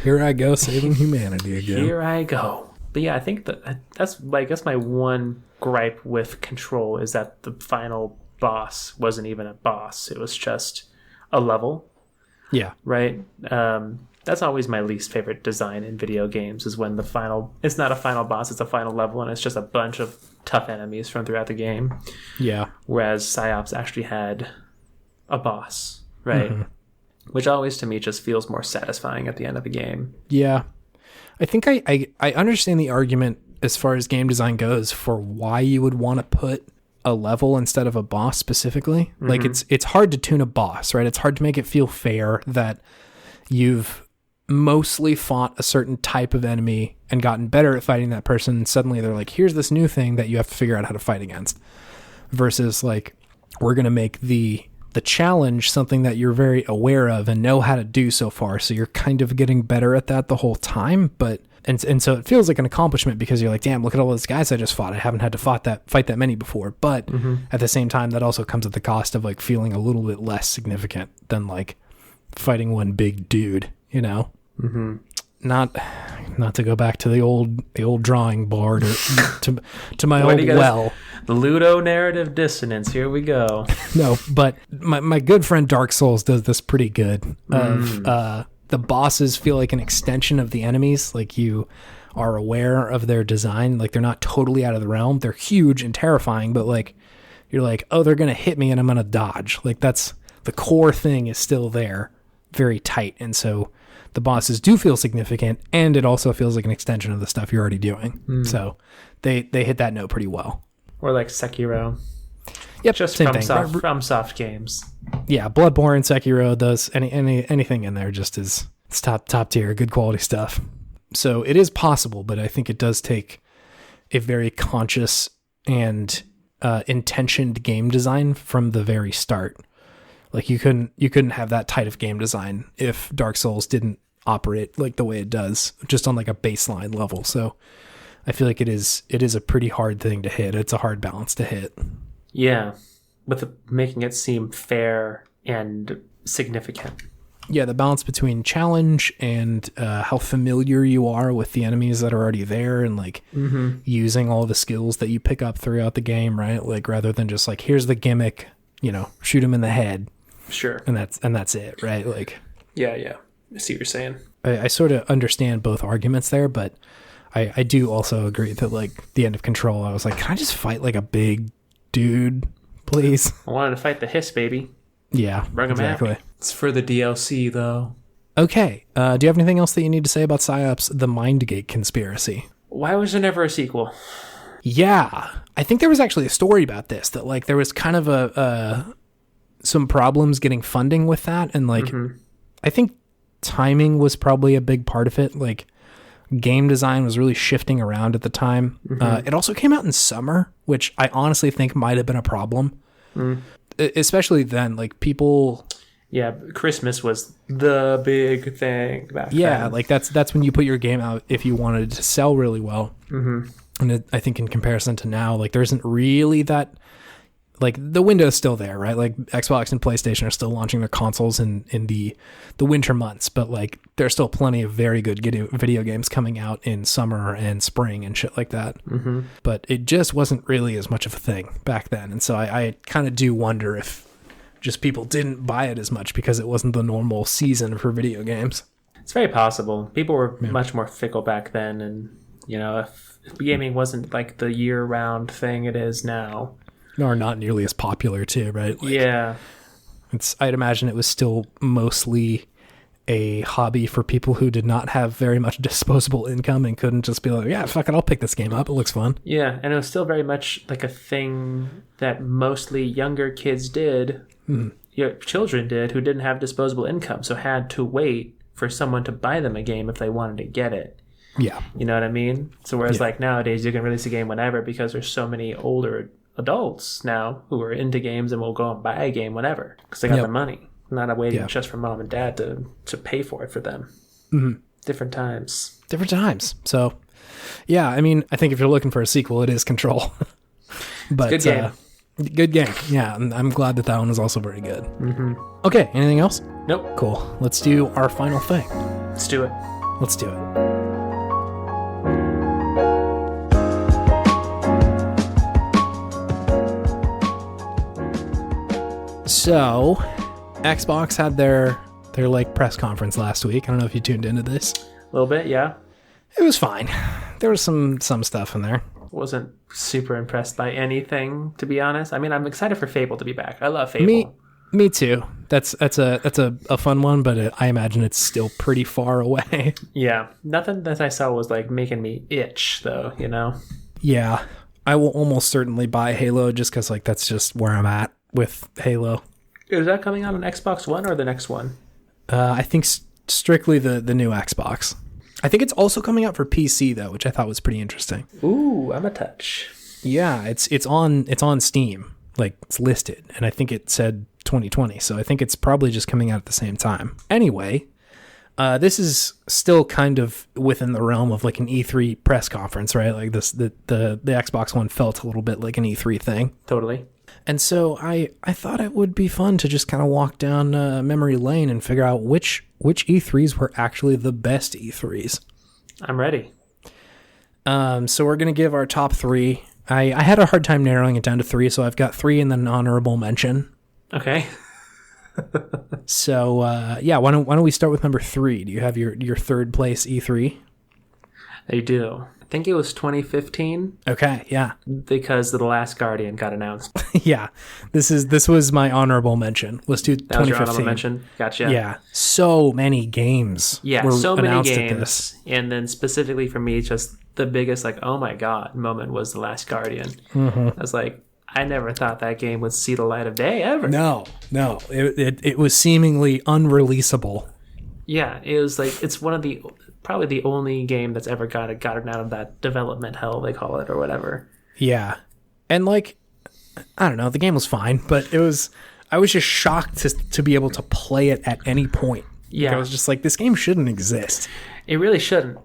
Here I go, saving humanity again. Here I go. But yeah, I think that's my one gripe with Control is that the final boss wasn't even a boss. It was just a level. Yeah. Right? That's always my least favorite design in video games, is when it's not a final boss, it's a final level, and it's just a bunch of tough enemies from throughout the game. Yeah. Whereas Psi Ops actually had a boss, right? which always to me just feels more satisfying at the end of a game. Yeah. I think I understand the argument as far as game design goes for why you would want to put a level instead of a boss specifically. Mm-hmm. Like it's hard to tune a boss, right? It's hard to make it feel fair that you've mostly fought a certain type of enemy and gotten better at fighting that person. And suddenly they're like, here's this new thing that you have to figure out how to fight against. Versus like, we're going to make the challenge something that you're very aware of and know how to do so far. So you're kind of getting better at that the whole time. But and so it feels like an accomplishment because you're like, damn, look at all those guys I just fought. I haven't had to fight that many before. But at the same time, that also comes at the cost of like feeling a little bit less significant than like fighting one big dude, you know? Mm-hmm. Not to go back to the old drawing board or to my old well. The Ludo narrative dissonance. Here we go. No, but my good friend Dark Souls does this pretty good. The bosses feel like an extension of the enemies. Like you are aware of their design. Like they're not totally out of the realm. They're huge and terrifying, but like you're like, oh, they're gonna hit me and I'm gonna dodge. Like that's the core thing is still there, very tight, and so the bosses do feel significant, and it also feels like an extension of the stuff you're already doing. So they hit that note pretty well. Or like Sekiro. Yep, just same from soft games. Yeah, Bloodborne, Sekiro does anything in there just is it's top tier, good quality stuff. So it is possible, but I think it does take a very conscious and intentioned game design from the very start. Like you couldn't have that tight of game design if Dark Souls didn't operate like the way it does, just on like a baseline level. So I feel like it is a pretty hard thing to hit. It's a hard balance to hit. Yeah, with making it seem fair and significant. Yeah, the balance between challenge and how familiar you are with the enemies that are already there, and like using all the skills that you pick up throughout the game, right? Like rather than just like, here's the gimmick, you know, shoot him in the head. Sure. And that's it, right? Like, yeah. I see what you're saying. I sort of understand both arguments there, but I do also agree that like the end of Control, I was like, can I just fight like a big dude, please? I wanted to fight the hiss baby. Yeah, bring him exactly. at me. It's for the DLC though. Okay. Do you have anything else that you need to say about Psi Ops, the Mindgate conspiracy? Why was there never a sequel? Yeah, I think there was actually a story about this, that like there was kind of some problems getting funding with that, and like I think timing was probably a big part of it. Like game design was really shifting around at the time. It also came out in summer, which I honestly think might have been a problem, especially then. Like people. Yeah, Christmas was the big thing back then. Yeah, like that's when you put your game out if you wanted to sell really well. And I think in comparison to now, like there isn't really that, like the window is still there, right? Like Xbox and PlayStation are still launching their consoles in the winter months, but like there's still plenty of very good video games coming out in summer and spring and shit like that. But it just wasn't really as much of a thing back then. And so I kind of do wonder if just people didn't buy it as much because it wasn't the normal season for video games. It's very possible. People were much more fickle back then, and you know, if gaming wasn't like the year-round thing it is now, or not nearly as popular too, right? Like, yeah, I'd imagine it was still mostly a hobby for people who did not have very much disposable income and couldn't just be like, yeah, fuck it, I'll pick this game up, it looks fun. Yeah, and it was still very much like a thing that mostly younger kids did, children did, who didn't have disposable income, so had to wait for someone to buy them a game if they wanted to get it. Yeah. You know what I mean? So whereas like nowadays you can release a game whenever because there's so many older adults now who are into games and will go and buy a game whenever because they got the money, not waiting just for mom and dad to pay for it for them. Different times. So yeah, I mean, I think if you're looking for a sequel, it is Control. But it's a good game. Good game. Yeah, I'm glad that one is also very good. Okay, anything else? Nope. Cool. Let's do our final thing. Let's do it. So, Xbox had their like press conference last week. I don't know if you tuned into this. A little bit, yeah. It was fine. There was some stuff in there. Wasn't super impressed by anything, to be honest. I mean, I'm excited for Fable to be back. I love Fable. Me too. That's a fun one, but I imagine it's still pretty far away. Yeah, nothing that I saw was like making me itch, though. You know. Yeah, I will almost certainly buy Halo just because like that's just where I'm at with Halo. Is that coming out on Xbox One or the next one? I think strictly the new Xbox. I think it's also coming out for PC though, which I thought was pretty interesting. Ooh, I'm a touch. Yeah, it's on Steam, like it's listed, and I think it said 2020, so I think it's probably just coming out at the same time. Anyway, this is still kind of within the realm of like an E3 press conference, right? Like the Xbox One felt a little bit like an E3 thing. Totally. And so I thought it would be fun to just kind of walk down memory lane and figure out which E3s were actually the best E3s. I'm ready. So we're going to give our top 3. I had a hard time narrowing it down to 3, so I've got 3 and then an honorable mention. Okay. So why don't we start with number 3? Do you have your third place E3? I do. I think it was 2015. Okay, yeah. Because The Last Guardian got announced. Yeah. This was my honorable mention. Was to 2015. That was your honorable mention. Gotcha. Yeah. So many games. Yeah, were so many announced at games. this. And then specifically for me, just the biggest like, oh my god moment was The Last Guardian. I was like, I never thought that game would see the light of day ever. No. It was seemingly unreleasable. Yeah, it was like, it's one of the, probably the only game that's ever gotten out of that development hell, they call it, or whatever. Yeah. And like, I don't know, the game was fine, but I was just shocked to be able to play it at any point. Yeah. Like, I was just like, this game shouldn't exist. It really shouldn't.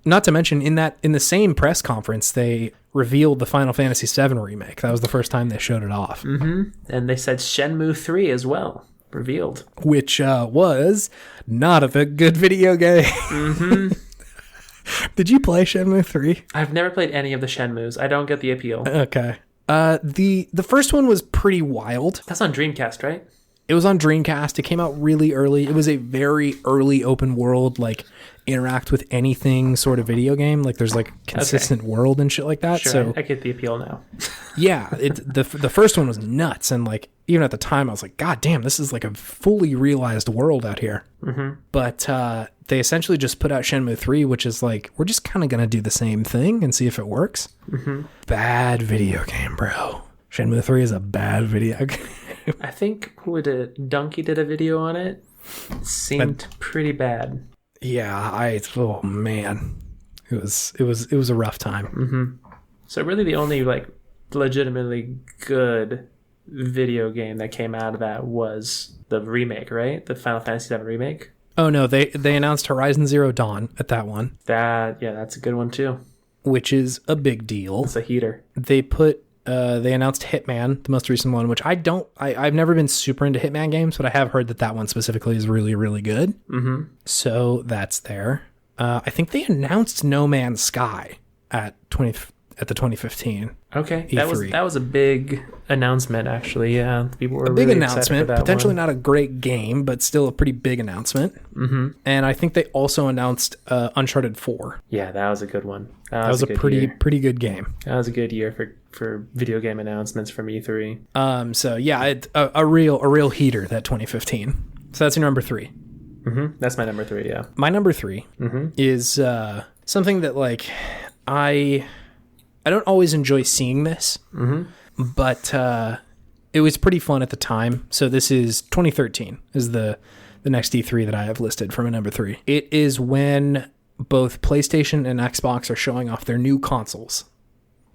Not to mention, in the same press conference, they revealed the Final Fantasy VII remake. That was the first time they showed it off. Mm-hmm. And they said Shenmue 3 as well, revealed. Which was not a good video game. Mm-hmm. Did you play Shenmue 3? I've never played any of the Shenmues. I don't get the appeal. Okay. The first one was pretty wild. That's on Dreamcast, right? It was on Dreamcast. It came out really early. It was a very early open world, like interact with anything sort of video game. Like there's like consistent world and shit like that. Sure, so I get the appeal now. yeah, the first one was nuts, and like even at the time I was like, God damn, this is like a fully realized world out here. Mm-hmm. But they essentially just put out Shenmue 3, which is like, we're just kind of gonna do the same thing and see if it works. Mm-hmm. Bad video game, bro. Shenmue 3 is a bad video game. I think Donkey did a video on it. It seemed pretty bad. Yeah, oh man, it was a rough time. Mm-hmm. So really, the only like legitimately good video game that came out of that was the remake, right? The Final Fantasy VII remake. Oh no, they announced Horizon Zero Dawn at that one. That's a good one too. Which is a big deal. It's a heater. They announced Hitman, the most recent one, which I've never been super into Hitman games, but I have heard that one specifically is really, really good. Mm-hmm. So that's there. I think they announced No Man's Sky at the 2015. Okay, E3. that was a big announcement, actually. Yeah, people were a big really announcement. excited for that Potentially one. not a great game, but still a pretty big announcement. Mm-hmm. And I think they also announced Uncharted 4. Yeah, that was a good one. That was a pretty good game. That was a good year for video game announcements from E3. So yeah, a real heater, that 2015. So that's your number 3. Mm-hmm. That's my number 3. Yeah. My number 3 is something that like I don't always enjoy seeing this, but it was pretty fun at the time. So this is 2013 is the next E3 that I have listed for my number 3. It is when both PlayStation and Xbox are showing off their new consoles,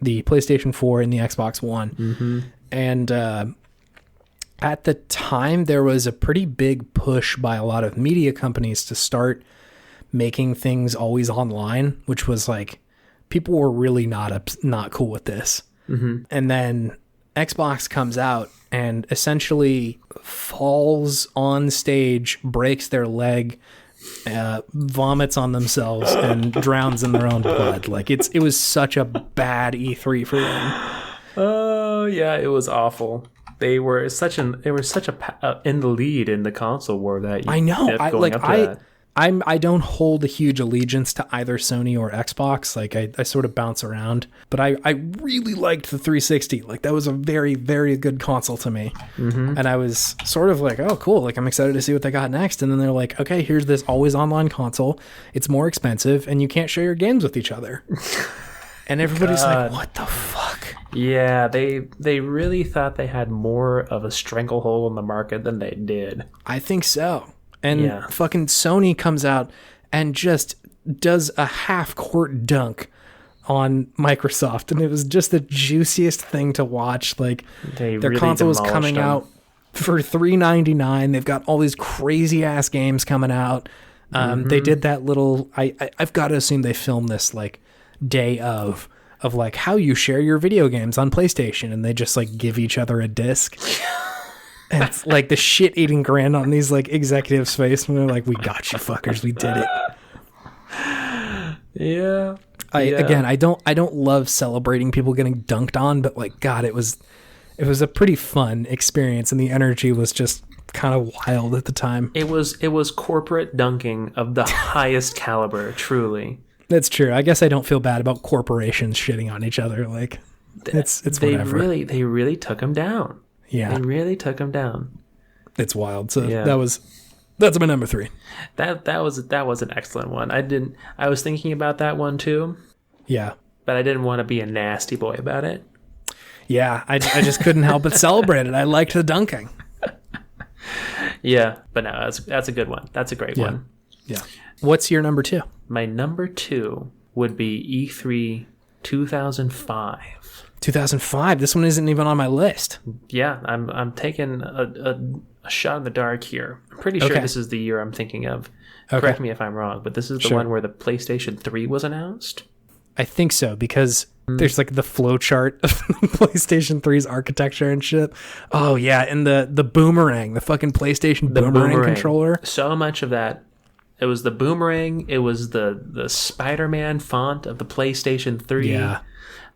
the PlayStation 4 and the Xbox One. Mm-hmm. And at the time, there was a pretty big push by a lot of media companies to start making things always online, which was like, people were really not cool with this. Mm-hmm. And then Xbox comes out and essentially falls on stage, breaks their leg, vomits on themselves, and drowns in their own blood. Like it was such a bad E3 for them. Oh yeah, it was awful. They were such in the lead in the console war that I know. I don't hold a huge allegiance to either Sony or Xbox. Like I sort of bounce around, but I really liked the 360. Like that was a very, very good console to me. And I was sort of like, oh, cool. Like I'm excited to see what they got next. And then they're like, okay, here's this always online console. It's more expensive and you can't share your games with each other. And everybody's like, what the fuck? Yeah, they really thought they had more of a stranglehold on the market than they did. I think so. And fucking Sony comes out and just does a half-court dunk on Microsoft. And it was just the juiciest thing to watch. Like, their really console was coming out for $399. They've got all these crazy-ass games coming out. They did that little... I've got to assume they filmed this, like, day of like, how you share your video games on PlayStation. And they just, like, give each other a disc. And it's like the shit-eating grin on these like executives' face, and they're like, "We got you, fuckers. We did it." Yeah. Again, I don't love celebrating people getting dunked on, but like, God, it was a pretty fun experience, and the energy was just kind of wild at the time. It was corporate dunking of the highest caliber, truly. That's true. I guess I don't feel bad about corporations shitting on each other. Like, it's whatever. They really took them down. Yeah, they really took him down. It's wild. So that's my number 3. That was an excellent one. I was thinking about that one too. Yeah, but I didn't want to be a nasty boy about it. Yeah, I just couldn't help but celebrate it. I liked the dunking. Yeah, but no, that's a good one. That's a great one. Yeah. What's your number 2? My number 2 would be E3 2005. 2005. This one isn't even on my list. Yeah, I'm taking a shot in the dark here. I'm pretty sure this is the year I'm thinking of. Correct me if I'm wrong, but this is the one where the PlayStation 3 was announced. I think so, because there's like the flow chart of PlayStation 3's architecture and shit. Oh yeah, and the boomerang, the fucking PlayStation boomerang controller. So much of that. It was the boomerang. It was the Spider-Man font of the PlayStation 3. Yeah.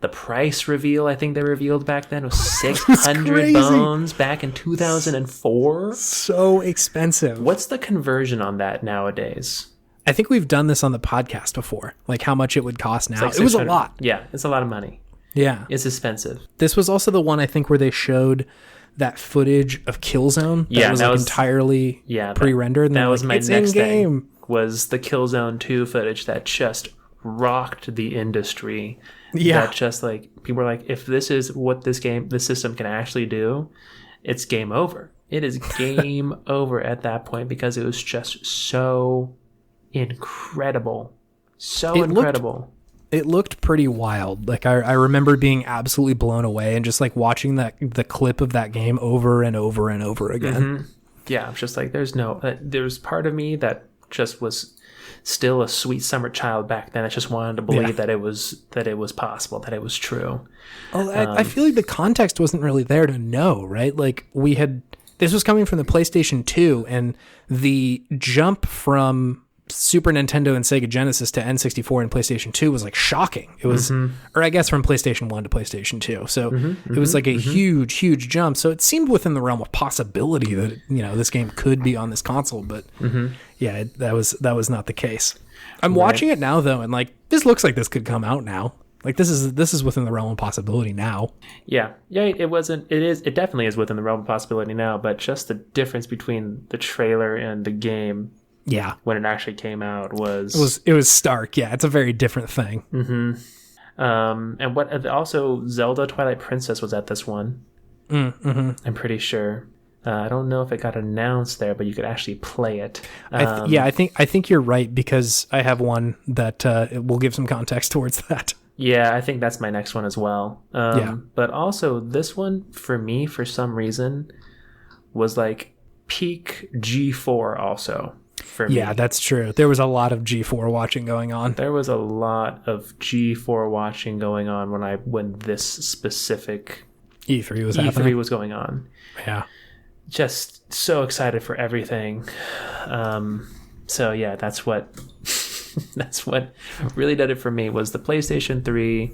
The price reveal, I think they revealed back then, was 600 bones back in 2004. So expensive. What's the conversion on that nowadays? I think we've done this on the podcast before, like how much it would cost now. Like it was a lot. Yeah, it's a lot of money. Yeah. It's expensive. This was also the one, I think, where they showed that footage of Killzone that was entirely pre-rendered. And that was my next thing, was the Killzone 2 footage that just rocked the industry. Yeah. That just like, people were like, if this is what this system can actually do, it's game over. It is game over at that point, because it was just so incredible. It looked pretty wild. Like I remember being absolutely blown away and just like watching the clip of that game over and over and over again. Yeah, I'm just like, there's part of me that just was still a sweet summer child back then. I just wanted to believe that it was possible, that it was true. Oh, I feel like the context wasn't really there to know, right? Like this was coming from the PlayStation 2, and the jump from Super Nintendo and Sega Genesis to N64 and PlayStation 2 was like shocking. It was, or I guess from PlayStation 1 to PlayStation 2. So it was like a huge, huge jump. So it seemed within the realm of possibility that, this game could be on this console, but yeah, that was not the case. I'm watching it now though, and like, this looks like this could come out now. Like this is within the realm of possibility now. Yeah, it definitely is within the realm of possibility now, but just the difference between the trailer and the game, when it actually came out, it was stark. Yeah, it's a very different thing. And what also, Zelda Twilight Princess was at this one. I'm pretty sure. I don't know if it got announced there, but you could actually play it. I think you're right, because I have one that will give some context towards that. Yeah, I think that's my next one as well. But also, this one, for me, for some reason, was like peak G4 also. For me. Yeah, that's true. There was a lot of G4 watching going on. There was a lot of G4 watching going on when this specific E3 was going on. Yeah. Just so excited for everything. So yeah, that's what really did it for me, was the PlayStation 3,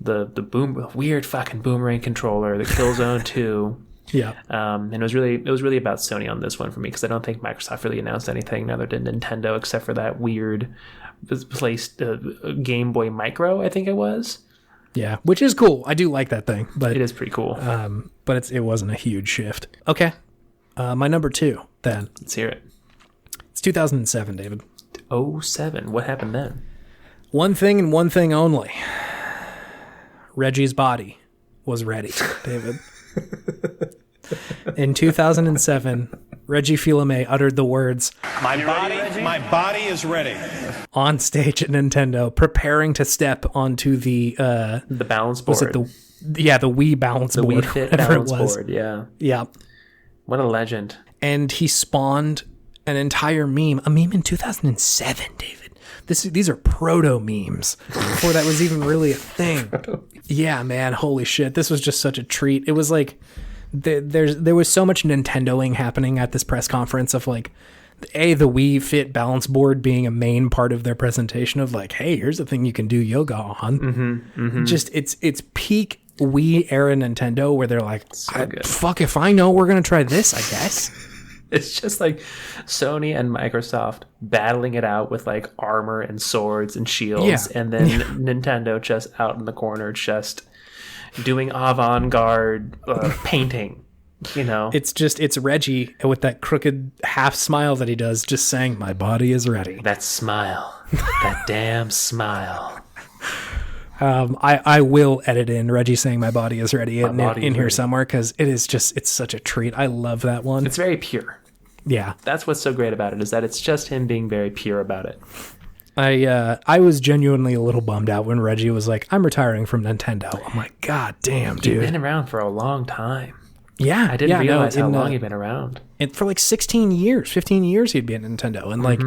the weird fucking boomerang controller, the Killzone 2. Yeah. And it was really about Sony on this one for me, because I don't think Microsoft really announced anything. Neither did Nintendo, except for that weird placed Game Boy Micro, I think it was. Yeah, which is cool. I do like that thing, but It is pretty cool. but it wasn't a huge shift. Okay, my number 2 then. Let's hear it. It's 2007, David. 07. What happened then? One thing and one thing only. Reggie's body was ready, David. In 2007, Reggie Fils-Aimé uttered the words, My body is ready. on stage at Nintendo, preparing to step onto the balance board. was it the Wii balance board, Wii Fit whatever balance it was. board, yeah. Yeah. What a legend. And he spawned an entire meme, a meme in 2007, David. These are proto memes before that was even really a thing. Yeah, man, holy shit. This was just such a treat. It was like there was so much Nintendoing happening at this press conference of like the Wii Fit balance board being a main part of their presentation of like, hey, here's the thing you can do yoga on. Just it's peak Wii era Nintendo where they're like, fuck if I know, we're gonna try this, I guess. It's just like Sony and Microsoft battling it out with like armor and swords and shields, and then Nintendo just out in the corner just doing avant-garde painting. You know, it's Reggie with that crooked half smile that he does, just saying, "My body is ready." that smile, that damn smile. I will edit in Reggie saying "My body is ready" in here ready. somewhere, because it's such a treat. I love that one. It's very pure. Yeah, That's what's so great about it, is that it's just him being very pure about it. I was genuinely a little bummed out when Reggie was like, "I'm retiring from Nintendo." I'm like, God damn, He's dude. been around for a long time. Yeah, I didn't realize how long he'd been around. For like 16 years, 15 years he'd been at Nintendo, and like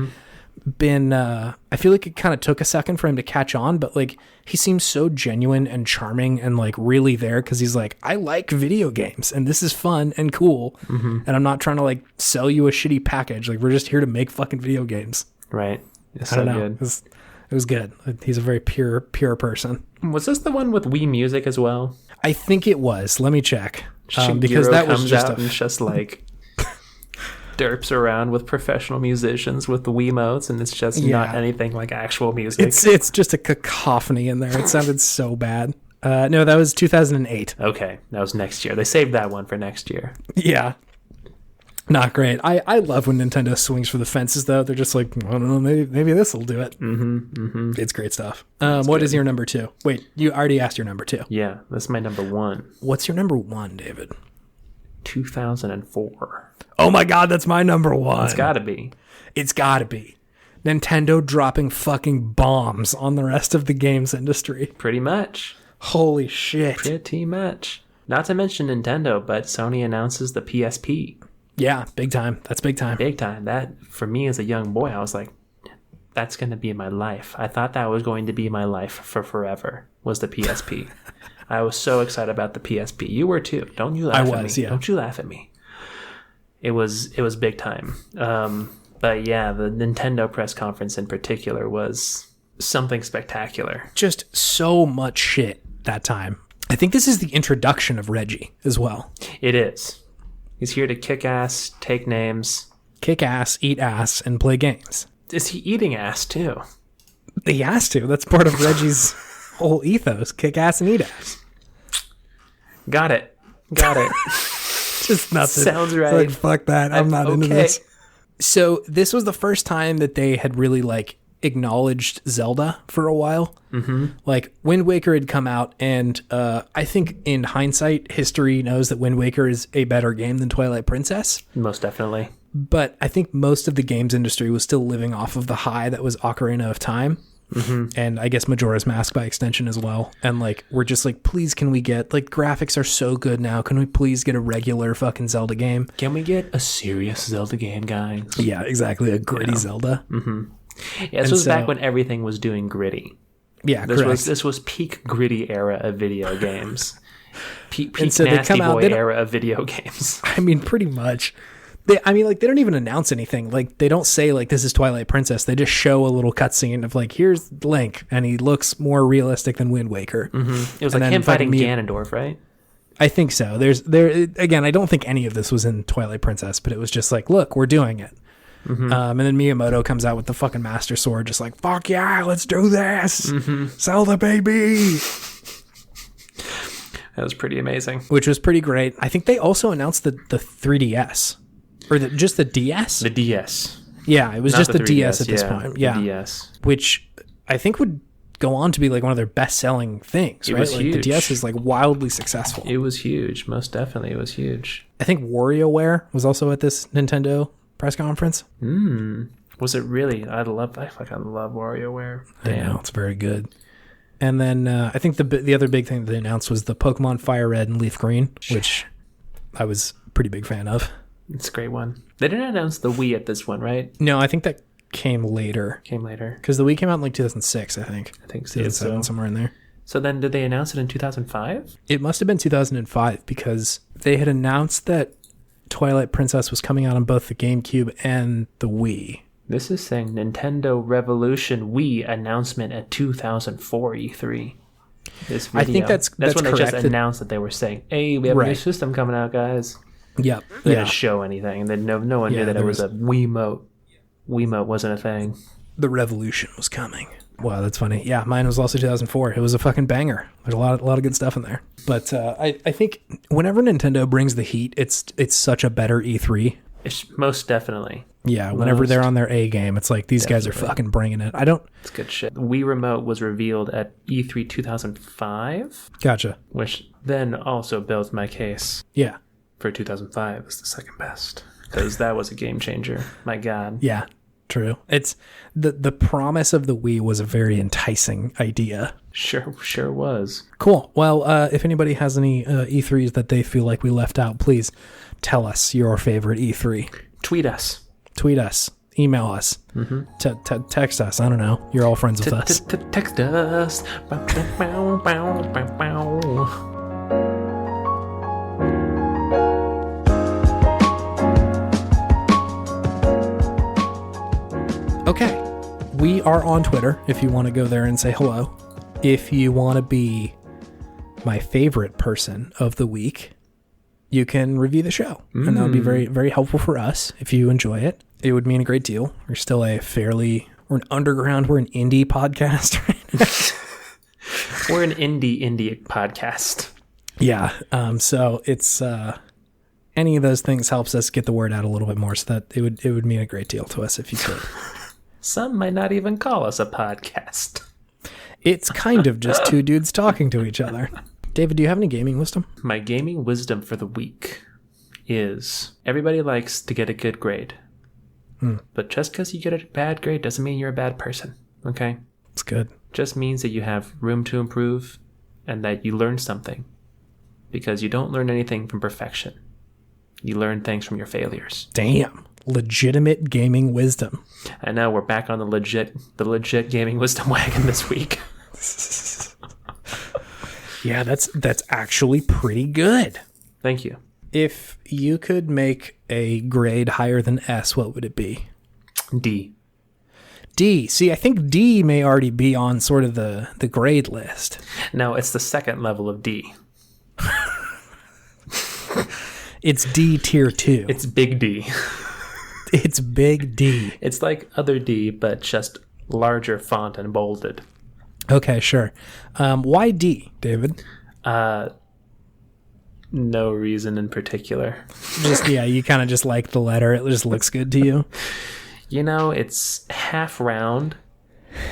I feel like it kind of took a second for him to catch on, but like he seems so genuine and charming and like really there, because he's like, I like video games and this is fun and cool, and I'm not trying to like sell you a shitty package. Like, we're just here to make fucking video games. Right. It's I so don't know. good. It was good. He's a very pure person. Was this the one with Wii Music as well? I think it was. Let me check. Because Shigeru that was comes just out and just like derps around with professional musicians with the Wiimotes, and it's just not anything like actual music. It's just a cacophony in there. It sounded so bad. No, that was 2008. Okay, that was next year. They saved that one for next year. Yeah. Not great. I love when Nintendo swings for the fences, though. They're just like, I don't know, maybe this will do it. It's great stuff. What is your number 2? Wait, you already asked your number 2. Yeah, that's my number 1. What's your number 1, David? 2004. Oh my God, that's my number 1. It's gotta be. It's gotta be. Nintendo dropping fucking bombs on the rest of the games industry. Pretty much. Holy shit. Pretty much. Not to mention Nintendo, but Sony announces the PSP. Yeah, big time. That's big time. Big time. That, for me as a young boy, I was like, that's going to be my life. I thought that was going to be my life for forever, was the PSP. I was so excited about the PSP. You were too. Don't you laugh at me. Yeah. Don't you laugh at me. It was big time. But yeah, the Nintendo press conference in particular was something spectacular. Just so much shit that time. I think this is the introduction of Reggie as well. It is. He's here to kick ass, take names. Kick ass, eat ass, and play games. Is he eating ass too? He has to. That's part of Reggie's whole ethos. Kick ass and eat ass. Got it. Just nothing. Sounds right. Like, fuck that. I'm not into okay. this. So this was the first time that they had really like acknowledged Zelda for a while. Like Wind Waker had come out, and I think in hindsight, history knows that Wind Waker is a better game than Twilight Princess. Most definitely. But I think most of the games industry was still living off of the high that was Ocarina of Time. And I guess Majora's Mask by extension as well. And like, we're just like, please, can we get, like, graphics are so good now. Can we please get a regular fucking Zelda game? Can we get a serious Zelda game, guys? Yeah, exactly. A gritty Zelda. Yeah, this was back when everything was doing gritty. Yeah, This was peak gritty era of video games. Peak And so they nasty come out- boy they don't- era of video games. I mean, pretty much. They don't even announce anything. Like, they don't say, like, this is Twilight Princess. They just show a little cutscene of, like, here's Link, and he looks more realistic than Wind Waker. It was And like then him fighting fucking Ganondorf, right? I think so. Again, I don't think any of this was in Twilight Princess, but it was just like, look, we're doing it. And then Miyamoto comes out with the fucking Master Sword, just like, fuck yeah, let's do this. Sell the baby. That was pretty amazing. Which was pretty great. I think they also announced the 3DS. Or just the DS? The DS. Yeah, it was Not just the 3DS, DS at this point. Yeah. The DS. Which I think would go on to be like one of their best-selling things, right? was Like huge. the DS is like wildly successful. It was huge. Most definitely, it was huge. I think WarioWare was also at this Nintendo press conference. Was it really? I love WarioWare. I know, it's very good. And then I think the other big thing that they announced was the Pokemon Fire Red and Leaf Green, which I was a pretty big fan of. It's a great one. They didn't announce the Wii at this one, right? No, I think that came later. Because the Wii came out in like 2006, I think. I think so. 2007, somewhere in there. So then did they announce it in 2005? It must have been 2005 because they had announced that Twilight Princess was coming out on both the GameCube and the Wii. This is saying Nintendo Revolution Wii announcement at 2004 E3. This video. I think that's when they correct. just announced that they were saying, hey, we have a new system coming out, guys. Yep. They didn't show anything. Then no one knew that it was a Wiimote. Wiimote wasn't a thing. The revolution was coming. Wow, that's funny. Yeah, mine was also 2004. It was a fucking banger. There's a lot of good stuff in there. But I think whenever Nintendo brings the heat, it's such a better E3. It's most definitely. Yeah, whenever they're on their A game, it's like these guys are fucking bringing it. It's good shit. The Wii Remote was revealed at E3 2005. Gotcha. Which then also builds my case. Yeah. For 2005 is the second best. Because that was a game changer. My God. Yeah, true. It's the promise of the Wii was a very enticing idea. Sure was. Cool. Well, if anybody has any E3s that they feel like we left out, please tell us your favorite E3. Tweet us. Email us. Text us. I don't know. You're all friends with us. Text us. Okay, we are on Twitter if you want to go there and say hello. If you want to be my favorite person of the week, you can review the show. And that would be very, very helpful for us if you enjoy it. It would mean a great deal. We're still we're an indie podcast right now. We're an indie podcast. Yeah, so it's any of those things helps us get the word out a little bit more, so that it would mean a great deal to us if you could. Some might not even call us a podcast. It's kind of just two dudes talking to each other. David, do you have any gaming wisdom? My gaming wisdom for the week is everybody likes to get a good grade. But just because you get a bad grade doesn't mean you're a bad person, okay? It's good. Just means that you have room to improve and that you learn something. Because you don't learn anything from perfection. You learn things from your failures. Damn. Legitimate gaming wisdom. And now we're back on the legit gaming wisdom wagon this week. Yeah, that's actually pretty good. Thank you. If you could make a grade higher than S, what would it be? D. D. See, I think D may already be on sort of the grade list. No, it's the second level of D. It's D tier 2. It's big D. It's big D. It's like other D, but just larger font and bolded. Okay, sure. Why D, David? No reason in particular. You kind of just like the letter. It just looks good to you. You know, it's half round.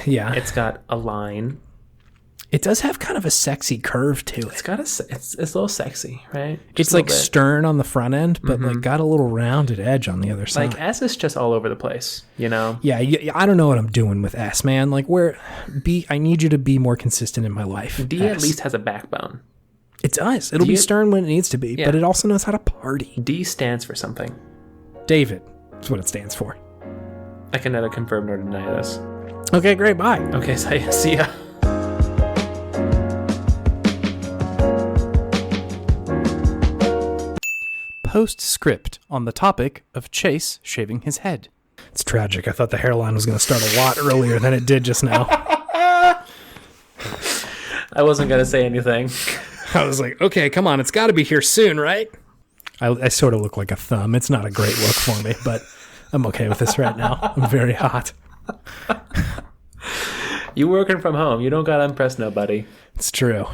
Yeah. It's got a line. It does have kind of a sexy curve to it. It's a little sexy, right? It's like stern on the front end, but like got a little rounded edge on the other side. Like S is just all over the place, you know? Yeah, I don't know what I'm doing with S, man. Like I need you to be more consistent in my life. D S. at least has a backbone. It does. It'll be stern when it needs to be, but it also knows how to party. D stands for something. David. That's what it stands for. I can neither confirm nor deny this. Okay, great. Bye. Okay, see ya. Postscript on the topic of Chase shaving his head. It's tragic. I thought the hairline was going to start a lot earlier than it did just now. I wasn't going to say anything. I was like, okay, come on, it's got to be here soon, right? I sort of look like a thumb. It's not a great look for me, but I'm okay with this right now. I'm very hot. You working from home. You don't got to impress nobody. It's true.